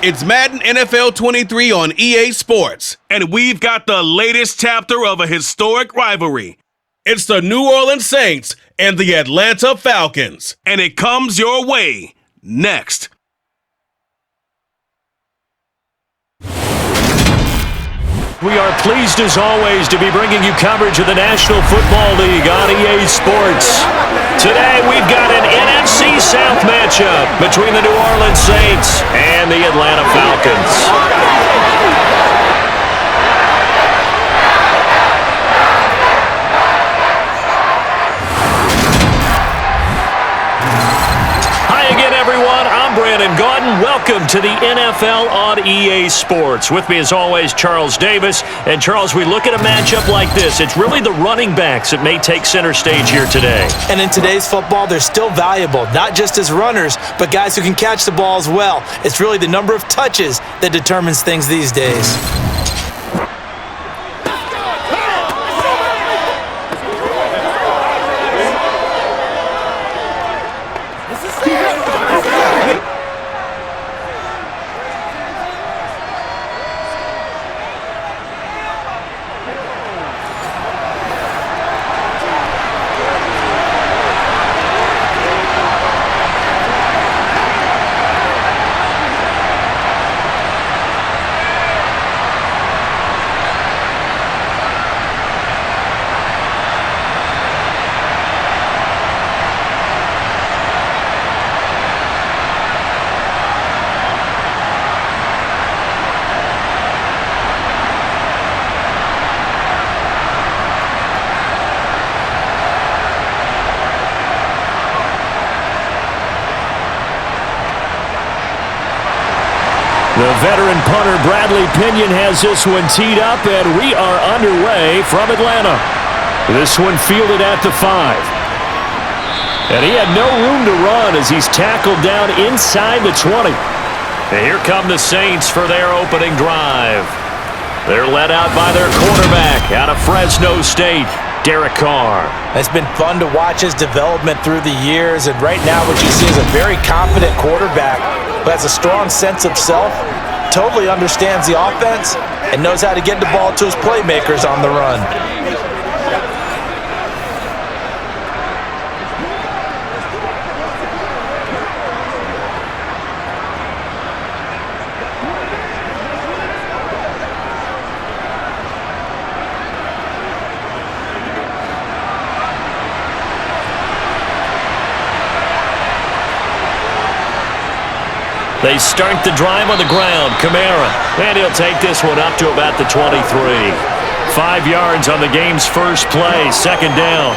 It's Madden NFL 23 on EA Sports, and we've got the latest chapter of a historic rivalry. It's the New Orleans Saints and the Atlanta Falcons, and it comes your way next. We are pleased as always to be bringing you coverage of the National Football League on EA Sports. Today we've got an NFC South matchup between the New Orleans Saints and the Atlanta Falcons. Welcome to the NFL on EA Sports. With me as always, Charles Davis. And Charles, we look at a matchup like this. It's really the running backs that may take center stage here today. And in today's football, they're still valuable, not just as runners, but guys who can catch the ball as well. It's really the number of touches that determines things these days. The veteran punter Bradley Pinion has this one teed up, and we are underway from Atlanta. This one fielded at the 5. And he had no room to run as he's tackled down inside the 20. And here come the Saints for their opening drive. They're led out by their quarterback out of Fresno State, Derek Carr. It's been fun to watch his development through the years, and right now what you see is a very confident quarterback who has a strong sense of self, totally understands the offense, and knows how to get the ball to his playmakers on the run. They start the drive on the ground. Kamara. And he'll take this one up to about the 23. 5 yards on the game's first play. Second down.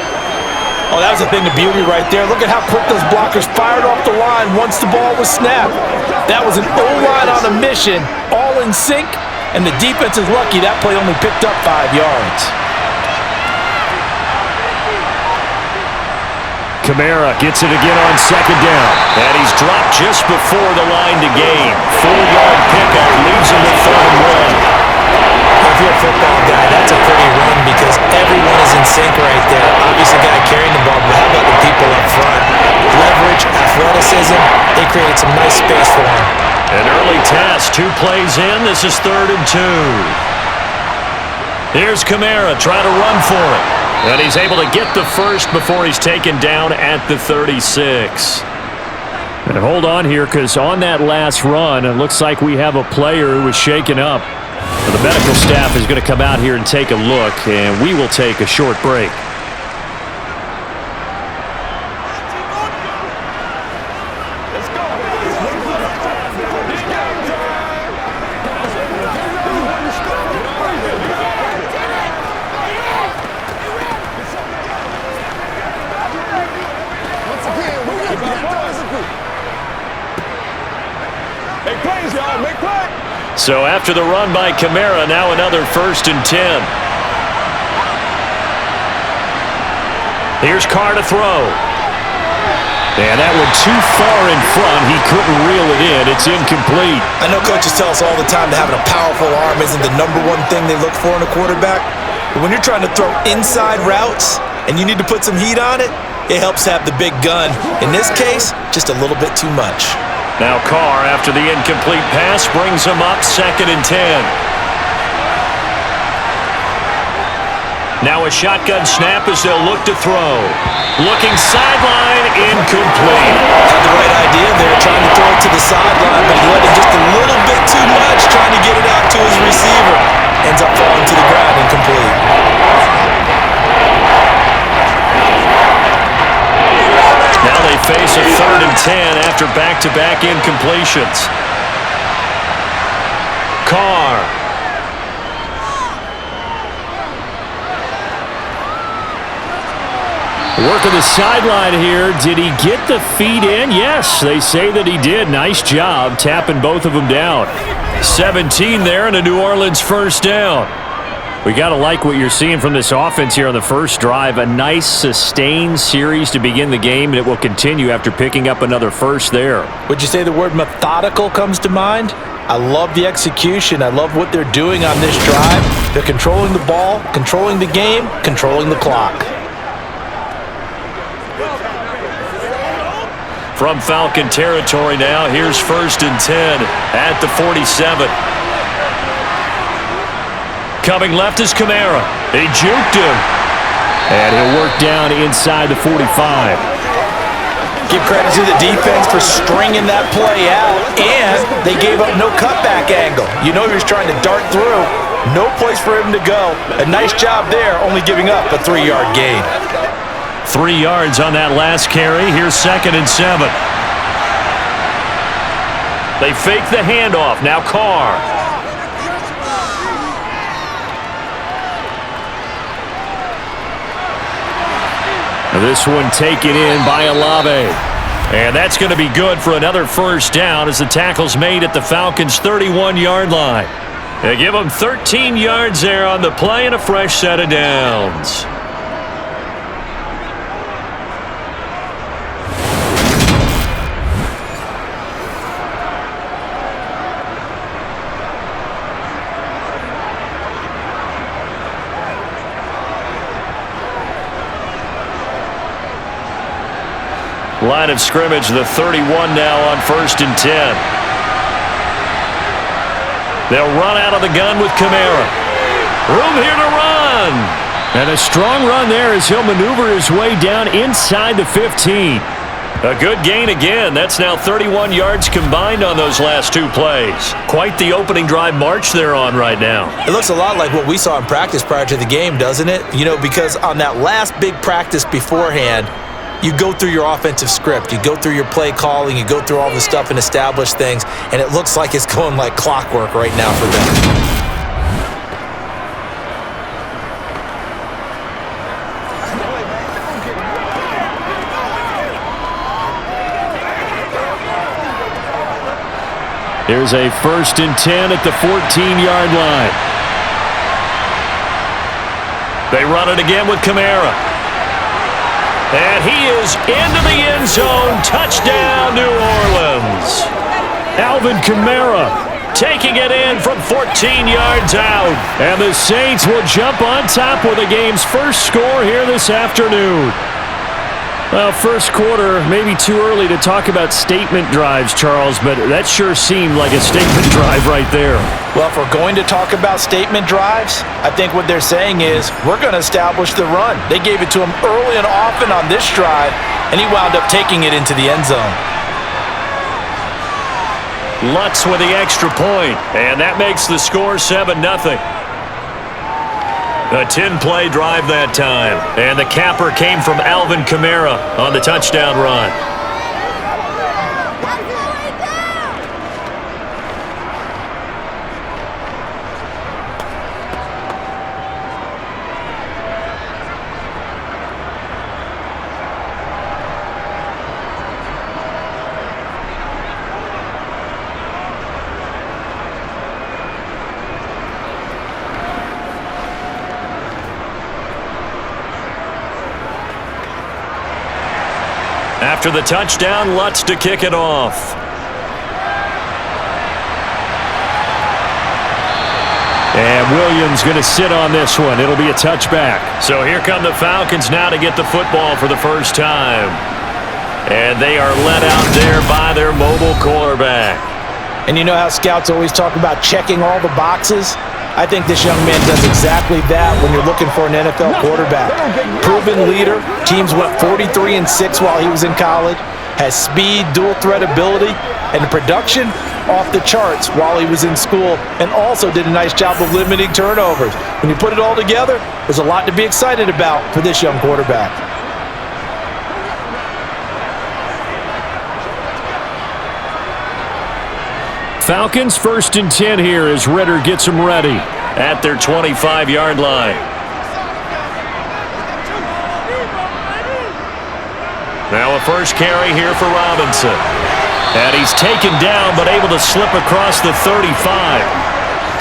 Oh, that was a thing of beauty right there. Look at how quick those blockers fired off the line once the ball was snapped. That was an O-line on a mission, all in sync, and the defense is lucky that play only picked up 5 yards. Kamara gets it again on second down. And he's dropped just before the line to gain. 4-yard pickup leaves him with 3rd and 1. If you're a football guy, that's a pretty run because everyone is in sync right there. Obviously, the guy carrying the ball, but how about the people up front? Leverage, athleticism, they created some nice space for him. An early test, 2 plays in. This is 3rd and 2. Here's Kamara trying to run for it. And he's able to get the first before he's taken down at the 36. And hold on here, because on that last run, it looks like we have a player who was shaken up. So the medical staff is going to come out here and take a look, and we will take a short break. So after the run by Kamara, now another 1st and 10. Here's Carr to throw. And that one too far in front. He couldn't reel it in. It's incomplete. I know coaches tell us all the time that having a powerful arm isn't the #1 thing they look for in a quarterback. But when you're trying to throw inside routes and you need to put some heat on it, it helps have the big gun. In this case, just a little bit too much. Now Carr, after the incomplete pass, brings him up 2nd and 10. Now a shotgun snap as they'll look to throw. Looking sideline, incomplete. Had the right idea there, trying to throw it to the sideline, but he let it just a little bit too much, trying to get it out to his receiver. Ends up falling to the ground, incomplete. Now they face a 3rd and 10 after back-to-back incompletions. Carr. Working the sideline here. Did he get the feet in? Yes, they say that he did. Nice job tapping both of them down. 17 there and a New Orleans first down. We got to like what you're seeing from this offense here on the first drive. A nice sustained series to begin the game, and it will continue after picking up another first there. Would you say the word methodical comes to mind? I love the execution. I love what they're doing on this drive. They're controlling the ball, controlling the game, controlling the clock. From Falcon territory now, here's 1st and 10 at the 47. Coming left is Kamara. He juked him. And he'll work down inside the 45. Give credit to the defense for stringing that play out, and they gave up no cutback angle. You know he was trying to dart through. No place for him to go. A nice job there, only giving up a 3-yard gain. 3 yards on that last carry. Here's 2nd and 7. They fake the handoff. Now Carr. This one taken in by Olave. And that's going to be good for another first down as the tackle's made at the Falcons' 31-yard line. They give them 13 yards there on the play and a fresh set of downs. Line of scrimmage, the 31 now on 1st and 10. They'll run out of the gun with Kamara. Room here to run. And a strong run there as he'll maneuver his way down inside the 15. A good gain again. That's now 31 yards combined on those last 2 plays. Quite the opening drive march they're on right now. It looks a lot like what we saw in practice prior to the game, doesn't it? You know, because on that last big practice beforehand, you go through your offensive script, you go through your play calling, you go through all the stuff and establish things, and it looks like it's going like clockwork right now for them. Here's a 1st and 10 at the 14-yard line. They run it again with Kamara. And he is into the end zone. Touchdown, New Orleans. Alvin Kamara taking it in from 14 yards out. And the Saints will jump on top with the game's first score here this afternoon. Well, first quarter, maybe too early to talk about statement drives, Charles, but that sure seemed like a statement drive right there. Well, if we're going to talk about statement drives, I think what they're saying is we're going to establish the run. They gave it to him early and often on this drive, and he wound up taking it into the end zone. Lutz with the extra point, and that makes the score 7-0. A 10-play drive that time, and the capper came from Alvin Kamara on the touchdown run. After the touchdown, Lutz to kick it off. And Williams going to sit on this one. It'll be a touchback. So here come the Falcons now to get the football for the first time. And they are let out there by their mobile quarterback. And you know how scouts always talk about checking all the boxes? I think this young man does exactly that when you're looking for an NFL quarterback. Proven leader. Teams went 43-6 while he was in college. Has speed, dual threat ability, and the production off the charts while he was in school, and also did a nice job of limiting turnovers. When you put it all together, there's a lot to be excited about for this young quarterback. Falcons 1st and 10 here as Ritter gets them ready at their 25-yard line. Now a first carry here for Robinson. And he's taken down but able to slip across the 35.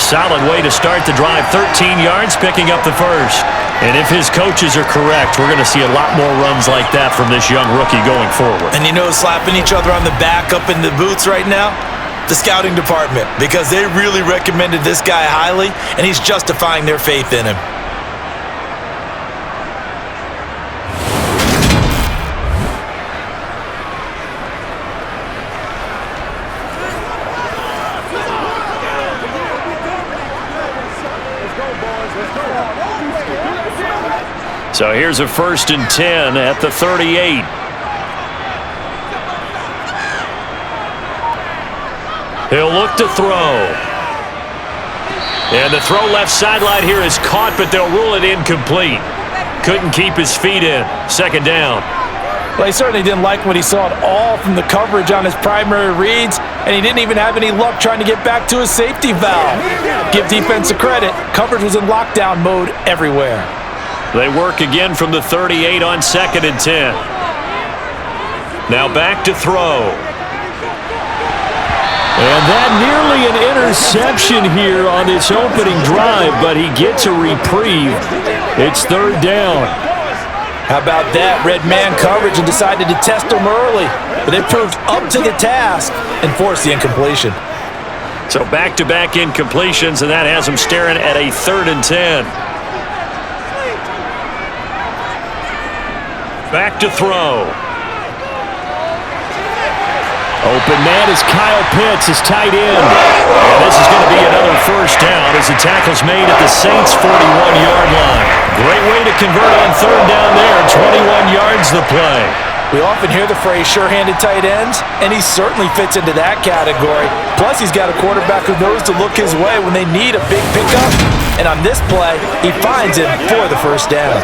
Solid way to start the drive. 13 yards, picking up the first. And if his coaches are correct, we're going to see a lot more runs like that from this young rookie going forward. And you know, slapping each other on the back up in the boots right now? The scouting department, because they really recommended this guy highly, and he's justifying their faith in him. So here's a 1st and 10 at the 38. He'll look to throw. And the throw left sideline here is caught, but they'll rule it incomplete. Couldn't keep his feet in. 2nd down. Well, he certainly didn't like what he saw at all from the coverage on his primary reads, and he didn't even have any luck trying to get back to his safety valve. Give defense a credit. Coverage was in lockdown mode everywhere. They work again from the 38 on 2nd and 10. Now back to throw. And that nearly an interception here on this opening drive, but he gets a reprieve. It's 3rd down. How about that? Red man coverage and decided to test him early, but it proved up to the task and forced the incompletion. So back-to-back incompletions, and that has him staring at a 3rd and 10. Back to throw. Open man is Kyle Pitts, his tight end. And this is going to be another 1st down as the tackle's made at the Saints' 41-yard line. Great way to convert on 3rd down there. 21 yards the play. We often hear the phrase sure-handed tight ends, and he certainly fits into that category. Plus, he's got a quarterback who knows to look his way when they need a big pickup. And on this play, he finds him for the 1st down.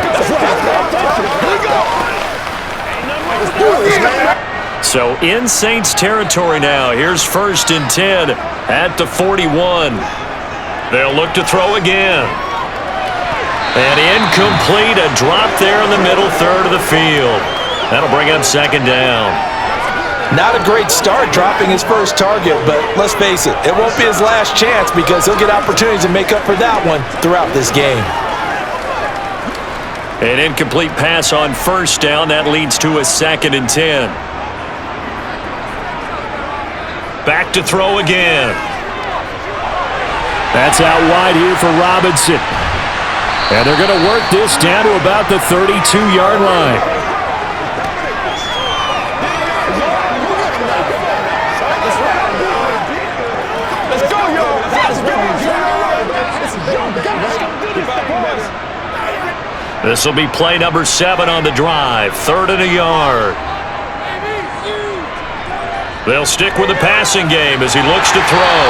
So in Saints territory now. Here's 1st and 10 at the 41. They'll look to throw again. And incomplete, a drop there in the middle 3rd of the field. That'll bring up 2nd down. Not a great start dropping his first target, but let's face it, it won't be his last chance because he'll get opportunities to make up for that one throughout this game. An incomplete pass on 1st down. That leads to a 2nd and 10. Back to throw again. That's out wide here for Robinson. And they're going to work this down to about the 32-yard line. This will be play number 7 on the drive. 3rd and a yard. They'll stick with the passing game as he looks to throw.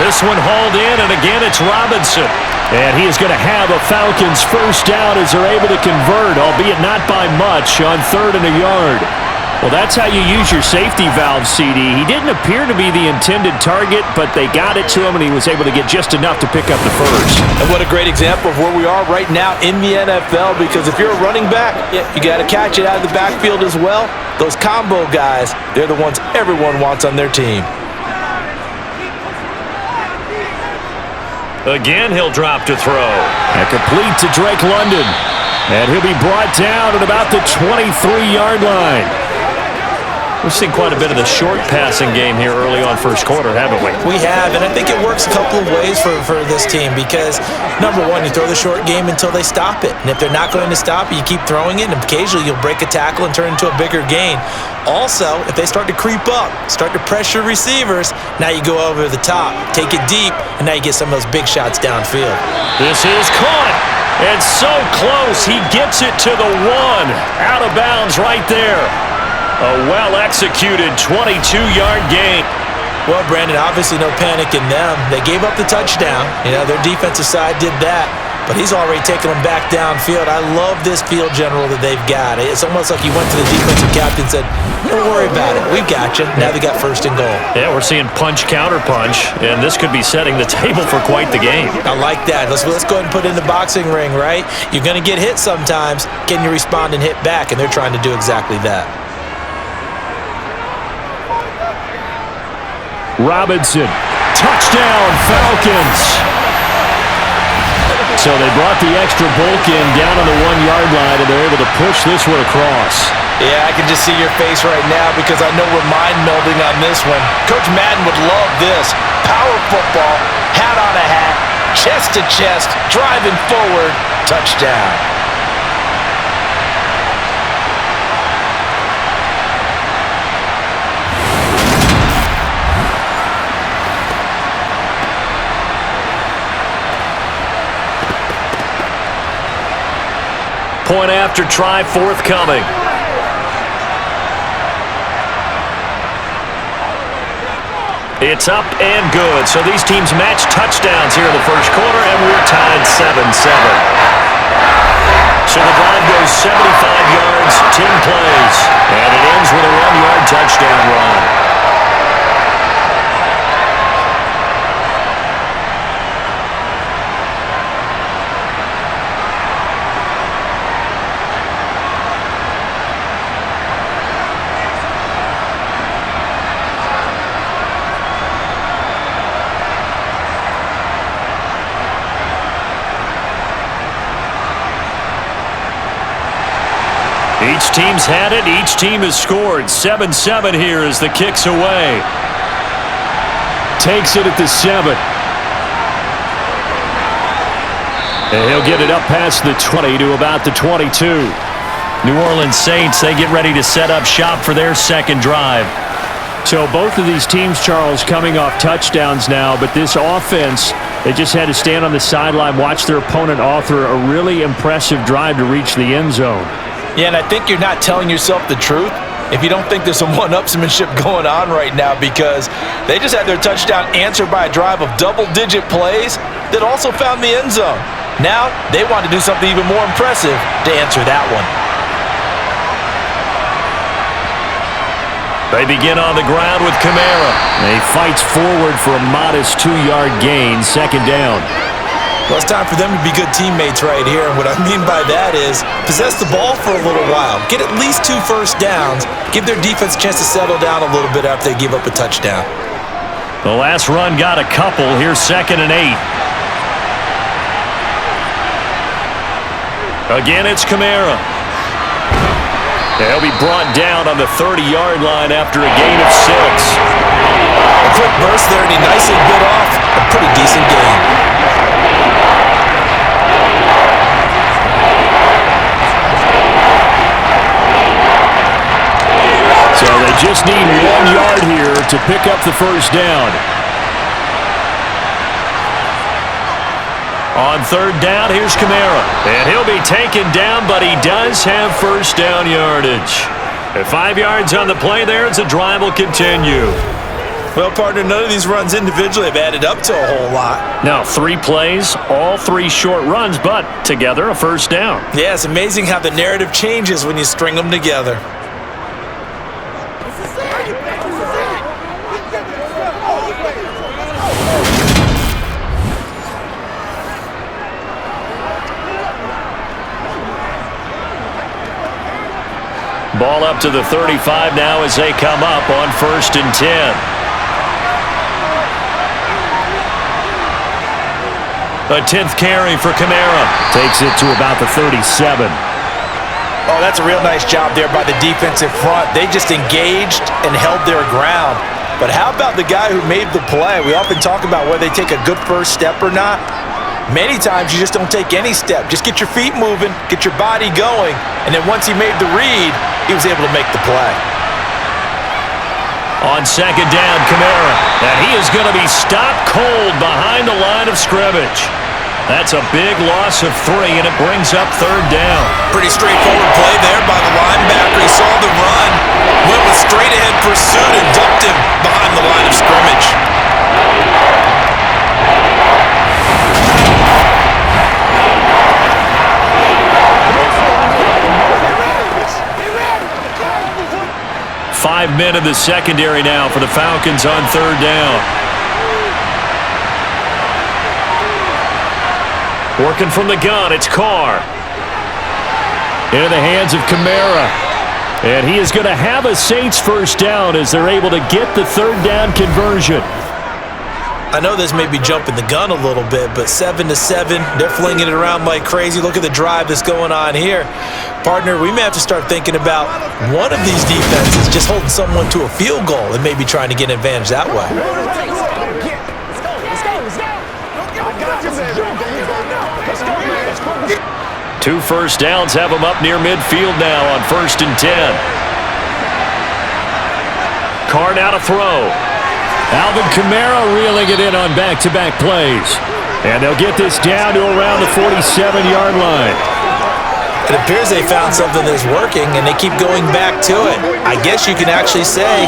This one hauled in, and again it's Robinson. And he is going to have a Falcons 1st down as they're able to convert, albeit not by much, on 3rd and a yard. Well, that's how you use your safety valve, CD. He didn't appear to be the intended target, but they got it to him, and he was able to get just enough to pick up the first. And what a great example of where we are right now in the NFL, because if you're a running back, you got to catch it out of the backfield as well. Those combo guys, they're the ones everyone wants on their team. Again, he'll drop to throw. And complete to Drake London. And he'll be brought down at about the 23-yard line. We've seen quite a bit of the short passing game here early on first quarter, haven't we? We have, and I think it works a couple of ways for this team because, number one, you throw the short game until they stop it. And if they're not going to stop it, you keep throwing it, and occasionally you'll break a tackle and turn it into a bigger gain. Also, if they start to creep up, start to pressure receivers, now you go over the top, take it deep, and now you get some of those big shots downfield. This is caught. It's so close. He gets it to the 1. Out of bounds right there. A well-executed 22-yard gain. Well, Brandon, obviously no panic in them. They gave up the touchdown. Their defensive side did that, but he's already taken them back downfield. I love this field general that they've got. It's almost like he went to the defensive captain and said, don't worry about it. We've got you. Now they got first and goal. Yeah, we're seeing punch, counter punch, and this could be setting the table for quite the game. I like that. Let's go ahead and put it in the boxing ring, right? You're going to get hit sometimes. Can you respond and hit back? And they're trying to do exactly that. Robinson, touchdown Falcons. So they brought the extra bulk in down on the 1-yard line, and they're able to push this one across. Yeah, I can just see your face right now because I know we're mind-melding on this one. Coach Madden would love this. Power football, hat on a hat, chest to chest, driving forward, touchdown. Point after try forthcoming. It's up and good. So these teams match touchdowns here in the first quarter, and we're tied 7-7. So the drive goes 75 yards, 10 plays, and it ends with a 1-yard touchdown run. Each team's had it. Each team has scored. 7-7 here as the kick's away. Takes it at the 7. And he'll get it up past the 20 to about the 22. New Orleans Saints, they get ready to set up shop for their second drive. So both of these teams, Charles, coming off touchdowns now, but this offense, they just had to stand on the sideline, watch their opponent author a really impressive drive to reach the end zone. Yeah, and I think you're not telling yourself the truth if you don't think there's some one-upsmanship going on right now because they just had their touchdown answered by a drive of double-digit plays that also found the end zone. Now they want to do something even more impressive to answer that one. They begin on the ground with Kamara. He fights forward for a modest 2-yard gain, second down. Well, it's time for them to be good teammates right here. And what I mean by that is possess the ball for a little while. Get at least 2 first downs. Give their defense a chance to settle down a little bit after they give up a touchdown. The last run got a couple. Here's 2nd and 8. Again, it's Kamara. He'll be brought down on the 30-yard line after a gain of 6. A quick burst there, and he nicely bit off a pretty decent gain. So they just need 1 yard here to pick up the first down. On 3rd down, here's Kamara. And he'll be taken down, but he does have first down yardage. At 5 yards on the play there, as the drive will continue. Well, partner, none of these runs individually have added up to a whole lot. Now, 3 plays, all 3 short runs, but together a first down. Yeah, it's amazing how the narrative changes when you string them together. Ball up to the 35 now as they come up on 1st and 10. A 10th carry for Kamara. Takes it to about the 37. Oh, that's a real nice job there by the defensive front. They just engaged and held their ground. But how about the guy who made the play? We often talk about whether they take a good first step or not. Many times you just don't take any step. Just get your feet moving, get your body going, and then once he made the read, he was able to make the play. On second down, Kamara, and he is going to be stopped cold behind the line of scrimmage. That's a big loss of 3, and it brings up third down. Pretty straightforward play there by the linebacker. He saw the run, went with straight-ahead pursuit, and dumped him behind the line of scrimmage. Five men in the secondary now for the Falcons on third down. Working from the gun, it's Carr. Into the hands of Kamara. And he is going to have a Saints first down as they're able to get the third down conversion. I know this may be jumping the gun a little bit, but 7-7, they're flinging it around like crazy. Look at the drive that's going on here. Partner, we may have to start thinking about one of these defenses just holding someone to a field goal and maybe trying to get an advantage that way. Two first downs have them up near midfield now on 1st and 10. Carr now to throw. Alvin Kamara reeling it in on back-to-back plays. And they'll get this down to around the 47-yard line. It appears they found something that's working, and they keep going back to it. I guess you can actually say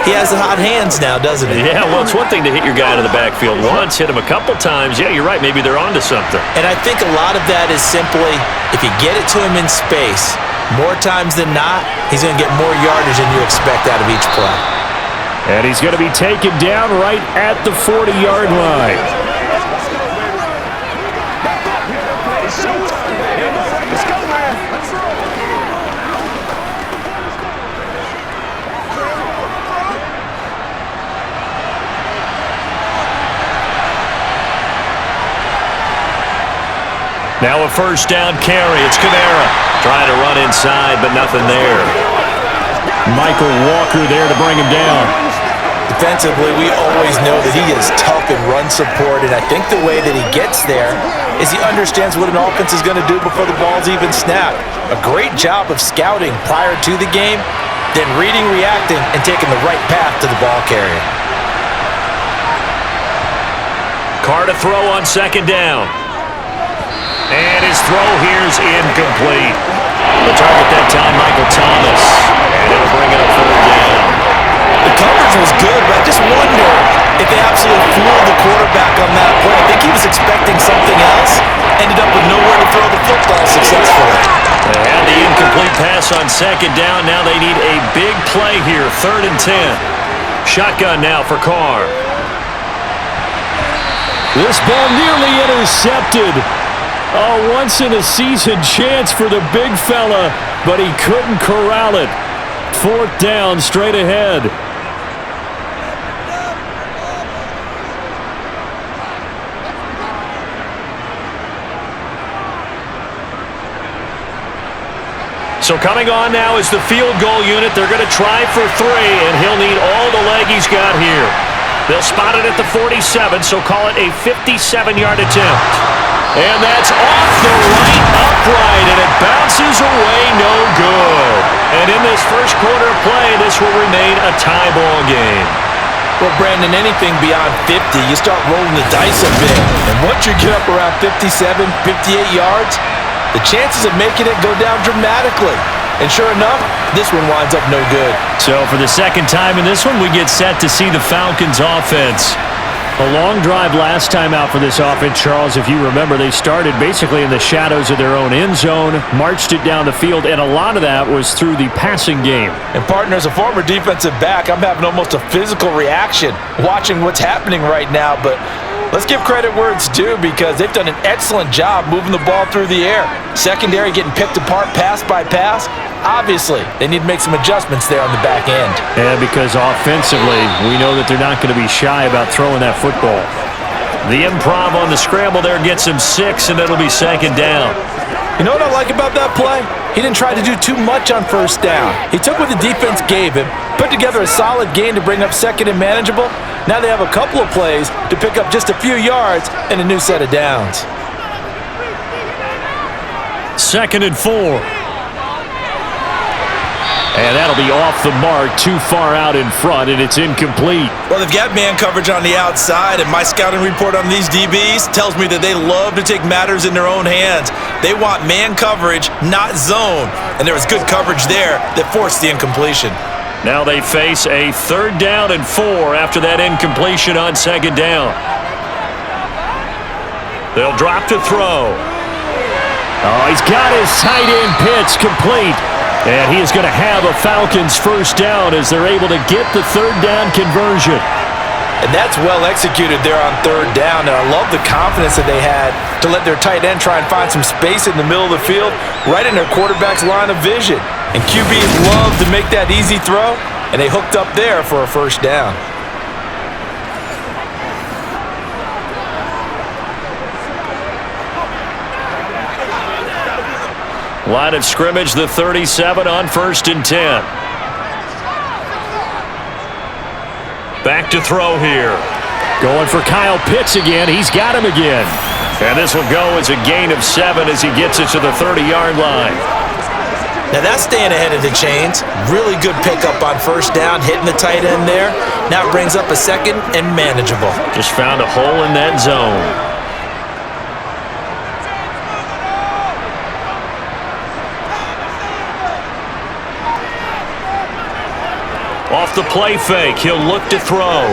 he has the hot hands now, doesn't he? Yeah, well, it's one thing to hit your guy out of the backfield once, hit him a couple times. Yeah, you're right. Maybe they're onto something. And I think a lot of that is simply if you get it to him in space, more times than not, he's going to get more yardage than you expect out of each play. And he's going to be taken down right at the 40-yard line. Now a first down carry. It's Kamara trying to run inside, but nothing there. Michael Walker there to bring him down. Defensively, we always know that he is tough in run support, and I think the way that he gets there is he understands what an offense is going to do before the ball's even snapped. A great job of scouting prior to the game, then reading, reacting, and taking the right path to the ball carrier. Carr to throw on second down. And his throw here's incomplete. The target that time, Michael Thomas. And it'll bring it up third down. The coverage was good, but I just wonder if they absolutely fooled the quarterback on that play. I think he was expecting something else. Ended up with nowhere to throw the football successfully. They had the incomplete pass on second down. Now they need a big play here, 3rd and 10. Shotgun now for Carr. This ball nearly intercepted. A once-in-a-season chance for the big fella, but he couldn't corral it. 4th down, straight ahead. So coming on now is the field goal unit. They're going to try for 3, and he'll need all the leg he's got here. They'll spot it at the 47, so call it a 57-yard attempt. And that's off the right upright, and it bounces away no good. And in this first quarter of play, this will remain a tie ball game. Well, Brandon, anything beyond 50, you start rolling the dice a bit. And once you get up around 57, 58 yards, the chances of making it go down dramatically. And sure enough, this one winds up no good. So for the second time in this one, we get set to see the Falcons offense. A long drive last time out for this offense, Charles. If you remember, they started basically in the shadows of their own end zone, marched it down the field, and a lot of that was through the passing game. And partner, as a former defensive back, I'm having almost a physical reaction watching what's happening right now. But let's give credit where it's due, because they've done an excellent job moving the ball through the air. Secondary getting picked apart pass by pass. Obviously, they need to make some adjustments there on the back end. And because offensively, we know that they're not going to be shy about throwing that football. The improv on the scramble there gets him 6, and it'll be second down. You know what I like about that play? He didn't try to do too much on first down. He took what the defense gave him, put together a solid gain to bring up second and manageable. Now they have a couple of plays to pick up just a few yards and a new set of downs. 2nd and 4. And that'll be off the mark, too far out in front, and it's incomplete. Well, they've got man coverage on the outside, and my scouting report on these DBs tells me that they love to take matters in their own hands. They want man coverage, not zone, and there was good coverage there that forced the incompletion. Now they face a 3rd down and 4 after that incompletion on 2nd down. They'll drop to throw. Oh, he's got his tight end pitch complete. And he is going to have a Falcons 1st down as they're able to get the 3rd down conversion. And that's well executed there on 3rd down. And I love the confidence that they had to let their tight end try and find some space in the middle of the field, right in their quarterback's line of vision. And QBs love to make that easy throw, and they hooked up there for a 1st down. Line of scrimmage, the 37 on 1st and 10. Back to throw here. Going for Kyle Pitts again. He's got him again. And this will go as a gain of 7 as he gets it to the 30-yard line. Now that's staying ahead of the chains. Really good pickup on 1st down, hitting the tight end there. Now it brings up a 2nd and manageable. Just found a hole in that zone. Off the play fake, he'll look to throw.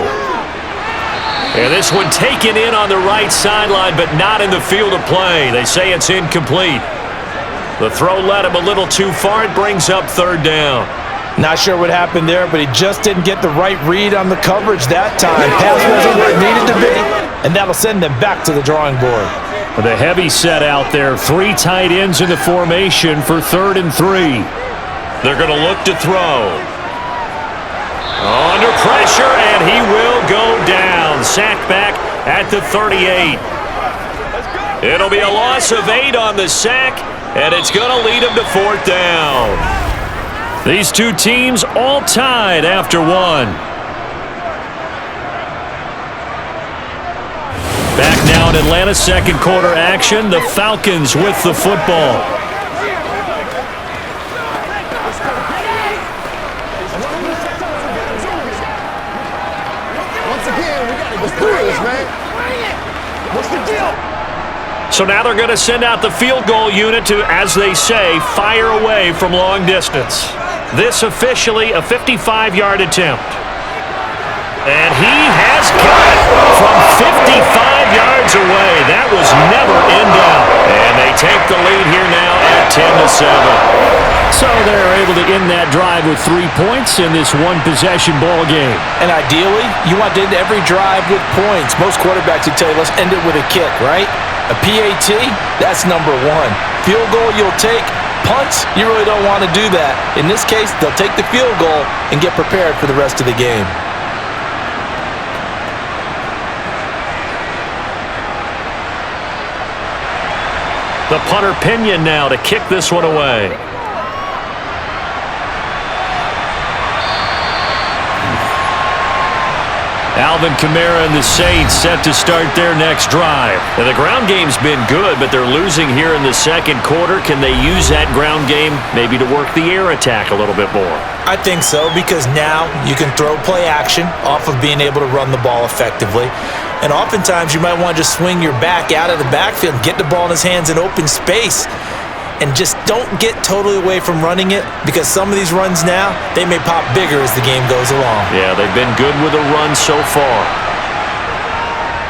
And this one taken in on the right sideline, but not in the field of play. They say it's incomplete. The throw led him a little too far. It brings up 3rd down. Not sure what happened there, but he just didn't get the right read on the coverage that time. Pass wasn't where it needed to be, and that'll send them back to the drawing board. With a heavy set out there, 3 tight ends in the formation for 3rd and 3. They're going to look to throw. Under pressure, and he will go down. Sacked back at the 38. It'll be a loss of 8 on the sack, and it's going to lead him to 4th down. These two teams all tied after 1. Back now in Atlanta, 2nd quarter action. The Falcons with the football. So now they're going to send out the field goal unit to, as they say, fire away from long distance. This officially a 55-yard attempt. And he has got it from 55 yards away. That was never in doubt. And they take the lead here now at 10-7. So they're able to end that drive with 3 points in this one-possession ball game. And ideally, you want to end every drive with points. Most quarterbacks would tell you, let's end it with a kick, right? A PAT, that's number 1. Field goal you'll take. Punts, you really don't want to do that. In this case, they'll take the field goal and get prepared for the rest of the game. The punter Pinion now to kick this one away. Alvin Kamara and the Saints set to start their next drive. Now, the ground game's been good, but they're losing here in the 2nd quarter. Can they use that ground game maybe to work the air attack a little bit more? I think so, because now you can throw play action off of being able to run the ball effectively. And oftentimes you might want to just swing your back out of the backfield and get the ball in his hands in open space. And just don't get totally away from running it, because some of these runs now, they may pop bigger as the game goes along. Yeah, they've been good with a run so far.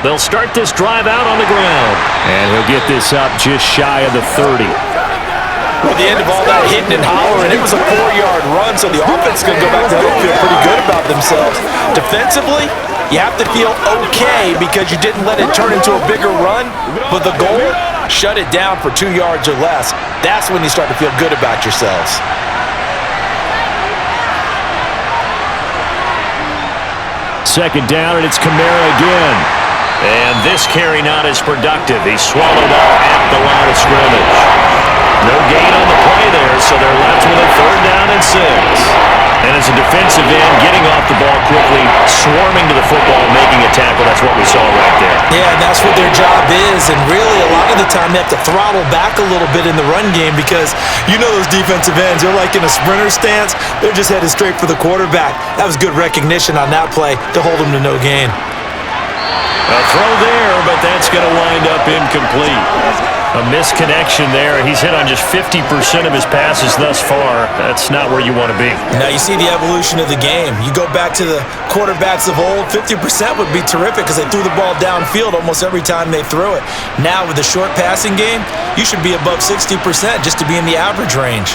They'll start this drive out on the ground. And he'll get this up just shy of the 30. At the end of all that hitting and hollering, it was a 4-yard run, so the offense is going to go back to home and feel pretty good about themselves. Defensively, you have to feel okay because you didn't let it turn into a bigger run, but the goal, shut it down for 2 yards or less. That's when you start to feel good about yourselves. Second down, and it's Kamara again. And this carry not as productive. He's swallowed up at the line of scrimmage. No gain on the play there, defensive end getting off the ball quickly, swarming to the football, making a tackle. That's what we saw right there. Yeah, that's what their job is, and really a lot of the time they have to throttle back a little bit in the run game because you know those defensive ends, they're like in a sprinter stance. They're just headed straight for the quarterback. That was good recognition on that play to hold them to no gain. A throw there, but that's going to wind up incomplete. A misconnection there. He's hit on just 50% of his passes thus far. That's not where you want to be. Now you see the evolution of the game. You go back to the quarterbacks of old, 50% would be terrific because they threw the ball downfield almost every time they threw it. Now with the short passing game, you should be above 60% just to be in the average range.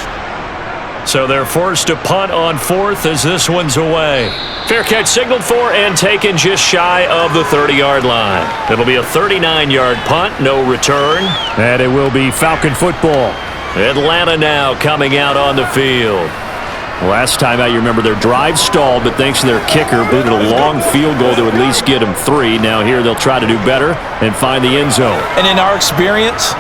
So they're forced to punt on fourth as this one's away. Fair catch signaled for and taken just shy of the 30-yard line. It'll be a 39-yard punt, no return. And it will be Falcon football. Atlanta now coming out on the field. Last time out, you remember their drive stalled, but thanks to their kicker, booted a long field goal to at least get them 3. Now here they'll try to do better and find the end zone. And in our experience,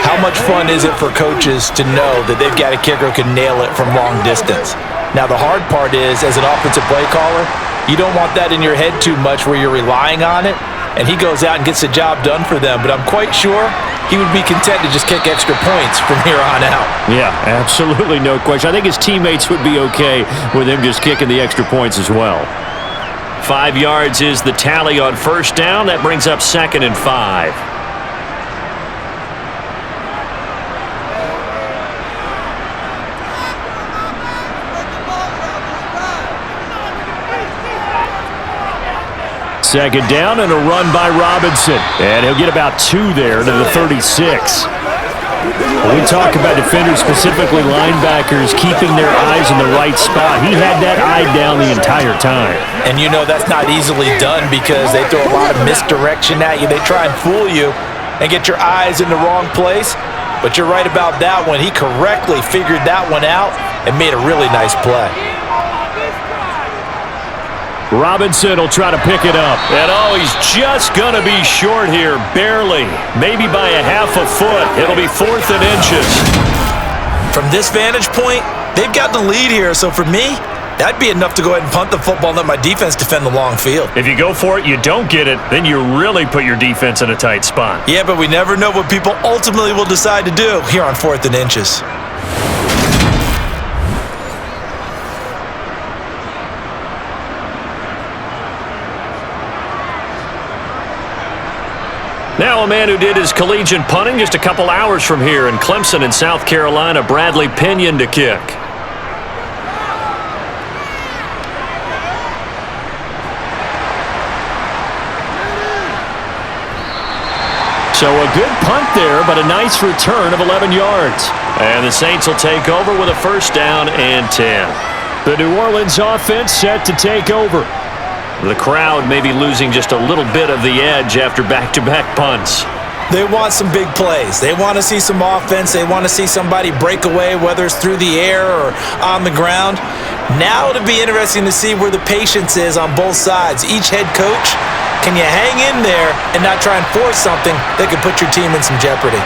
how much fun is it for coaches to know that they've got a kicker who can nail it from long distance? Now, the hard part is, as an offensive play caller, you don't want that in your head too much where you're relying on it, and he goes out and gets the job done for them. But I'm quite sure he would be content to just kick extra points from here on out. Yeah, absolutely no question. I think his teammates would be okay with him just kicking the extra points as well. 5 yards is the tally on first down. That brings up 2nd and 5. Second down and a run by Robinson. And he'll get about 2 there to the 36. When we talk about defenders, specifically linebackers, keeping their eyes in the right spot, he had that eye down the entire time. And you know that's not easily done because they throw a lot of misdirection at you. They try and fool you and get your eyes in the wrong place. But you're right about that one. He correctly figured that one out and made a really nice play. Robinson will try to pick it up. And he's just going to be short here, barely. Maybe by a half a foot. It'll be 4th and inches. From this vantage point, they've got the lead here. So for me, that'd be enough to go ahead and punt the football and let my defense defend the long field. If you go for it, you don't get it, then you really put your defense in a tight spot. Yeah, but we never know what people ultimately will decide to do here on 4th and inches. Now a man who did his collegiate punting just a couple hours from here in Clemson in South Carolina, Bradley Pinion to kick. So a good punt there, but a nice return of 11 yards. And the Saints will take over with a 1st down and 10. The New Orleans offense set to take over. The crowd may be losing just a little bit of the edge after back-to-back punts. They want some big plays. They want to see some offense. They want to see somebody break away, whether it's through the air or on the ground. Now it'll be interesting to see where the patience is on both sides. Each head coach, can you hang in there and not try and force something that could put your team in some jeopardy?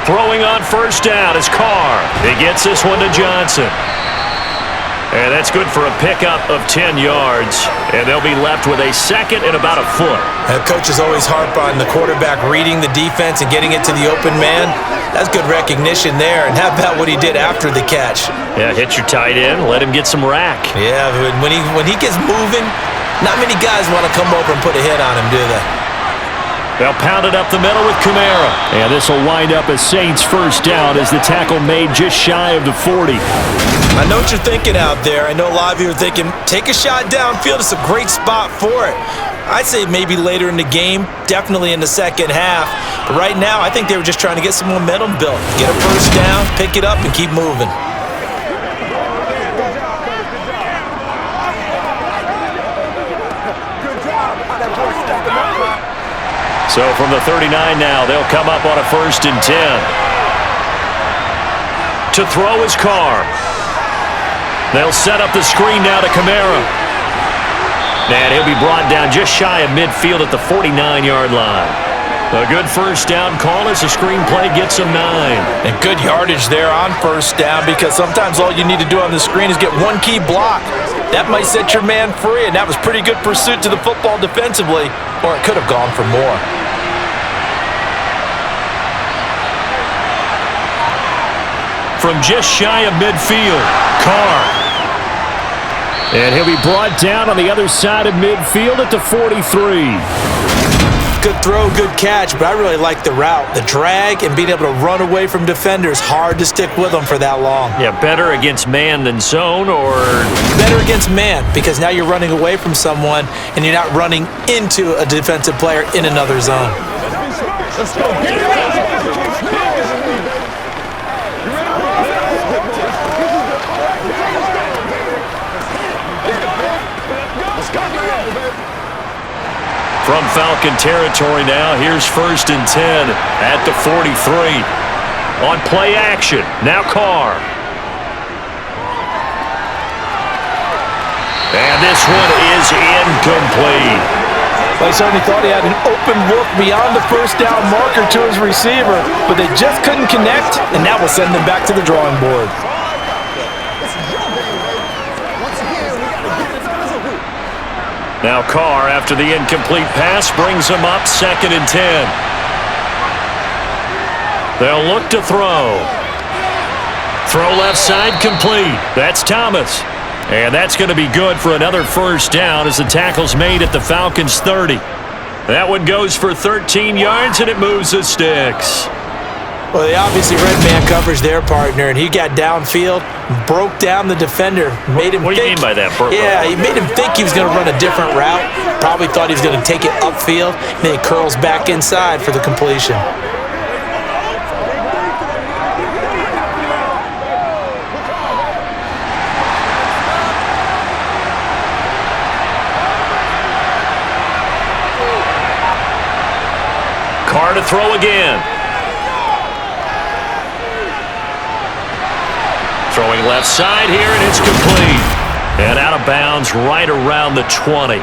Throwing on 1st down is Carr. He gets this one to Johnson. And that's good for a pickup of 10 yards. And they'll be left with a 2nd and about a foot. Coaches always harp on the quarterback reading the defense and getting it to the open man. That's good recognition there. And how about what he did after the catch? Yeah, hit your tight end, let him get some rack. Yeah, when he gets moving, not many guys want to come over and put a hit on him, do they? They'll pound it up the middle with Kamara. And this will wind up as Saints 1st down as the tackle made just shy of the 40. I know what you're thinking out there. I know a lot of you are thinking, take a shot downfield. It's a great spot for it. I'd say maybe later in the game, definitely in the second half. But right now, I think they were just trying to get some momentum built. Get a 1st down, pick it up, and keep moving. So from the 39 now, they'll come up on a 1st and 10. To throw is Carr. They'll set up the screen now to Kamara. And he'll be brought down just shy of midfield at the 49-yard line. A good first down call as the screenplay gets him 9. And good yardage there on first down, because sometimes all you need to do on the screen is get one key block. That might set your man free, and that was pretty good pursuit to the football defensively, or it could have gone for more. From just shy of midfield, Carr. And he'll be brought down on the other side of midfield at the 43. Good throw, good catch, but I really like the route. The drag and being able to run away from defenders, hard to stick with them for that long. Yeah, better against man than zone, or? Better against man, because now you're running away from someone and you're not running into a defensive player in another zone. Let's go. From Falcon territory now, here's 1st and 10 at the 43. On play action, now Carr. And this one is incomplete. Well, he certainly thought he had an open look beyond the first down marker to his receiver, but they just couldn't connect, and that will send them back to the drawing board. Now Carr, after the incomplete pass, brings him up 2nd and 10. They'll look to throw. Throw left side complete. That's Thomas. And that's going to be good for another first down as the tackle's made at the Falcons' 30. That one goes for 13 yards, and it moves the sticks. Well, they obviously read man coverage their partner, and he got downfield, broke down the defender, made him What do you mean by that? Yeah, he made him think he was going to run a different route. Probably thought he was going to take it upfield, and then he curls back inside for the completion. Carr to throw again. Throwing left side here, and it's complete. And out of bounds right around the 20.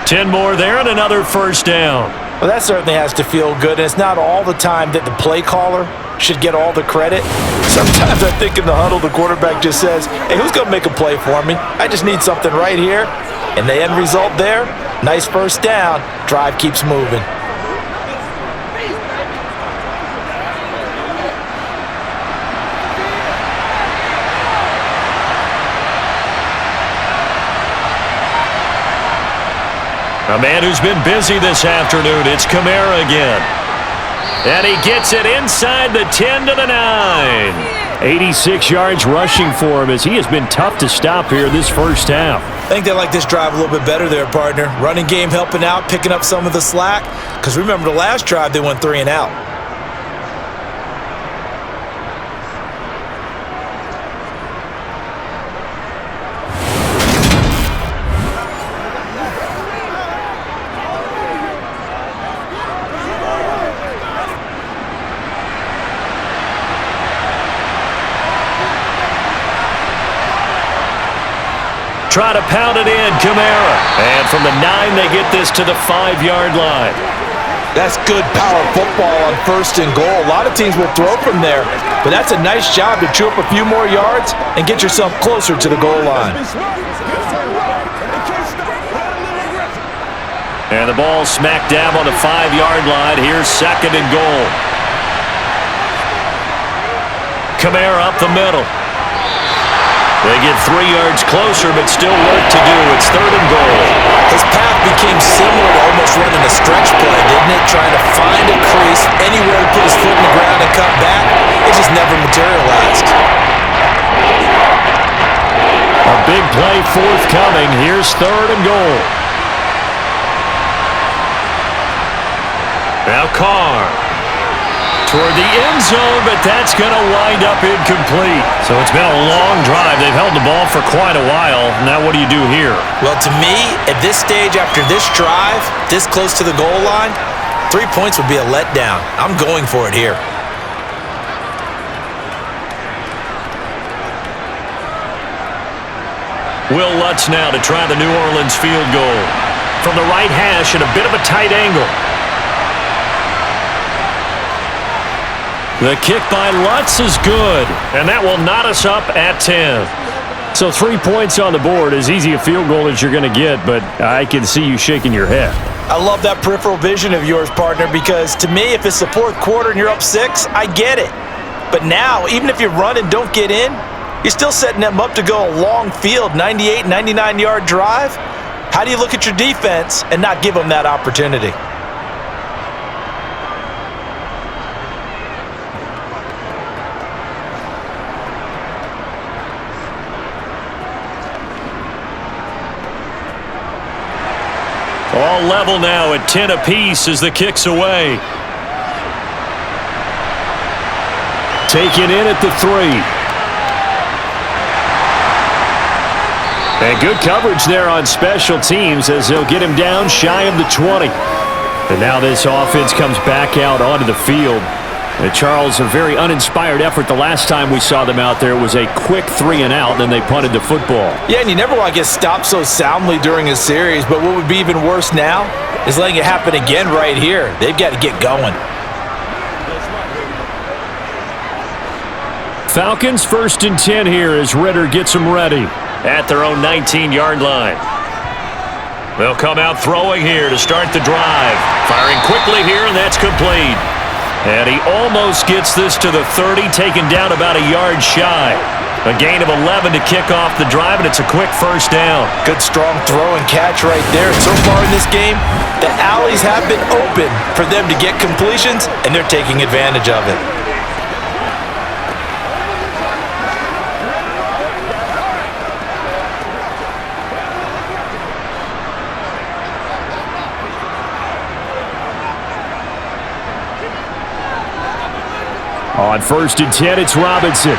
10 more there and another first down. Well, that certainly has to feel good, and it's not all the time that the play caller should get all the credit. Sometimes I think in the huddle, the quarterback just says, hey, who's going to make a play for me? I just need something right here. And the end result there, nice first down. Drive keeps moving. A man who's been busy this afternoon, it's Kamara again. And he gets it inside the 10 to the 9. 86 yards rushing for him as he has been tough to stop here this first half. I think they like this drive a little bit better there, partner. Running game helping out, picking up some of the slack. Because remember the last drive, they went 3 and out. Try to pound it in, Kamara. And from the 9, they get this to the 5-yard line. That's good power football on 1st and goal. A lot of teams will throw from there, but that's a nice job to chew up a few more yards and get yourself closer to the goal line. And the ball smack dab on the 5-yard line. Here's 2nd and goal. Kamara up the middle. They get 3 yards closer, but still work to do. It's 3rd and goal. His path became similar to almost running a stretch play, didn't it? Trying to find a crease, anywhere to put his foot in the ground and cut back. It just never materialized. A big play forthcoming. Here's 3rd and goal. Now Carr. Toward the end zone, but that's going to wind up incomplete. So it's been a long drive. They've held the ball for quite a while. Now what do you do here? Well, to me, at this stage after this drive, this close to the goal line, 3 points would be a letdown. I'm going for it here. Will Lutz now to try the New Orleans field goal. From the right hash at a bit of a tight angle. The kick by Lutz is good, and that will knot us up at 10. So 3 points on the board, as easy a field goal as you're going to get, but I can see you shaking your head. I love that peripheral vision of yours, partner, because to me, if it's the fourth quarter and you're up 6, I get it. But now, even if you run and don't get in, you're still setting them up to go a long field, 98, 99-yard drive. How do you look at your defense and not give them that opportunity? All level now at 10 apiece as the kick's away. Taken in at the 3. And good coverage there on special teams as they'll get him down shy of the 20. And now this offense comes back out onto the field. And Charles, a very uninspired effort the last time we saw them out there. It was a quick 3 and out, then they punted the football. Yeah, and you never want to get stopped so soundly during a series, but what would be even worse now is letting it happen again right here. They've got to get going. Falcons 1st and 10 here as Ritter gets them ready at their own 19-yard line. They'll come out throwing here to start the drive. Firing quickly here, and that's complete. And he almost gets this to the 30, taken down about a yard shy. A gain of 11 to kick off the drive, and it's a quick first down. Good, strong throw and catch right there. And so far in this game, the alleys have been open for them to get completions, and they're taking advantage of it. On 1st and 10, it's Robinson.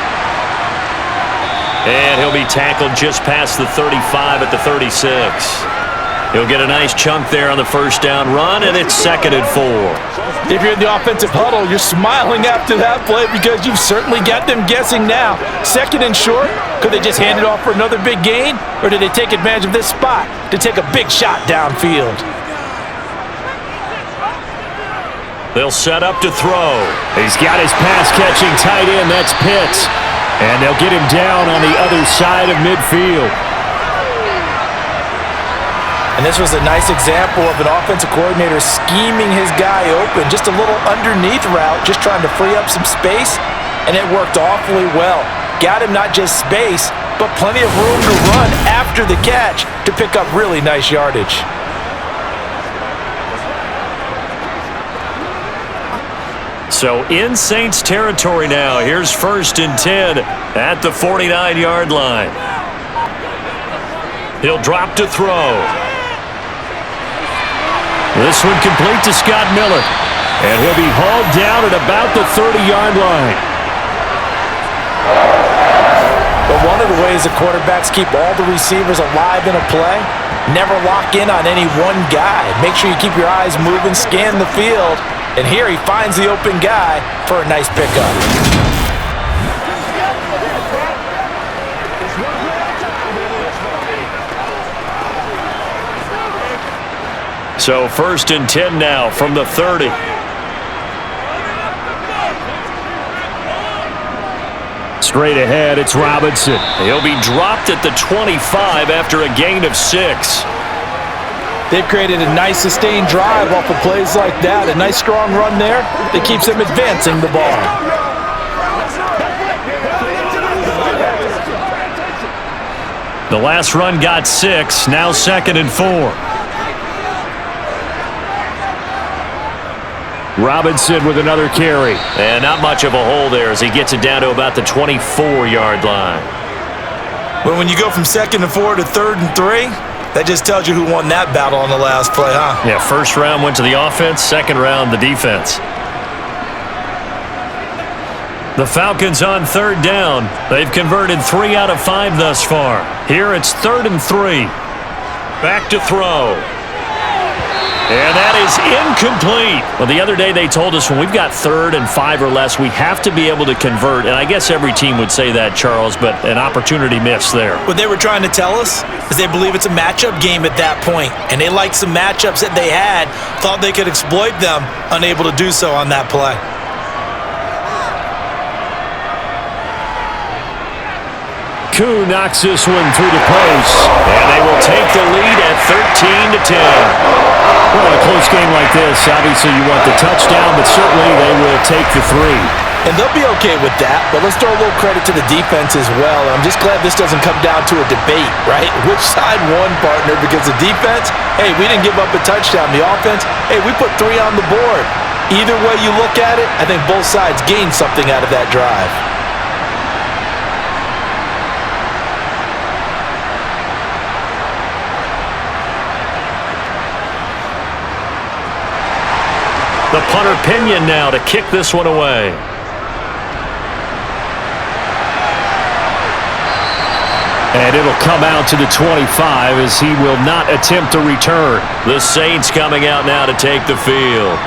And he'll be tackled just past the 35 at the 36. He'll get a nice chunk there on the first down run, and it's 2nd and 4. If you're in the offensive huddle, you're smiling after that play because you've certainly got them guessing now. 2nd and short, could they just hand it off for another big gain, or did they take advantage of this spot to take a big shot downfield? They'll set up to throw. He's got his pass-catching tight end. That's Pitts. And they'll get him down on the other side of midfield. And this was a nice example of an offensive coordinator scheming his guy open. Just a little underneath route, just trying to free up some space, and it worked awfully well. Got him not just space, but plenty of room to run after the catch to pick up really nice yardage. So in Saints territory now. Here's 1st and 10 at the 49-yard line. He'll drop to throw. This one complete to Scott Miller. And he'll be hauled down at about the 30-yard line. But one of the ways the quarterbacks keep all the receivers alive in a play, never lock in on any one guy. Make sure you keep your eyes moving, scan the field. And here he finds the open guy for a nice pickup. So 1st and 10 now from the 30. Straight ahead, it's Robinson. He'll be dropped at the 25 after a gain of 6. They've created a nice sustained drive off of plays like that. A nice strong run there that keeps them advancing the ball. The last run got 6, now 2nd and 4. Robinson with another carry. And not much of a hole there as he gets it down to about the 24-yard line. Well, when you go from 2nd and 4 to 3rd and 3, that just tells you who won that battle on the last play, huh? Yeah, first round went to the offense, second round the defense. The Falcons on 3rd down. They've converted 3 out of 5 thus far. Here it's 3rd and 3. Back to throw. And that is incomplete. Well, the other day they told us when we've got 3rd and 5 or less, we have to be able to convert. And I guess every team would say that, Charles, but an opportunity missed there. What they were trying to tell us is they believe it's a matchup game at that point. And they liked some matchups that they had, thought they could exploit them, unable to do so on that play. Koo knocks this one through the post. And they will take the lead at 13-10. Well, in a close game like this, obviously you want the touchdown, but certainly they will take the 3. And they'll be okay with that, but let's throw a little credit to the defense as well. I'm just glad this doesn't come down to a debate, right? Which side won, partner? Because the defense, hey, we didn't give up a touchdown. The offense, hey, we put 3 on the board. Either way you look at it, I think both sides gained something out of that drive. The punter Pinion now to kick this one away. And it'll come out to the 25 as he will not attempt to return. The Saints coming out now to take the field.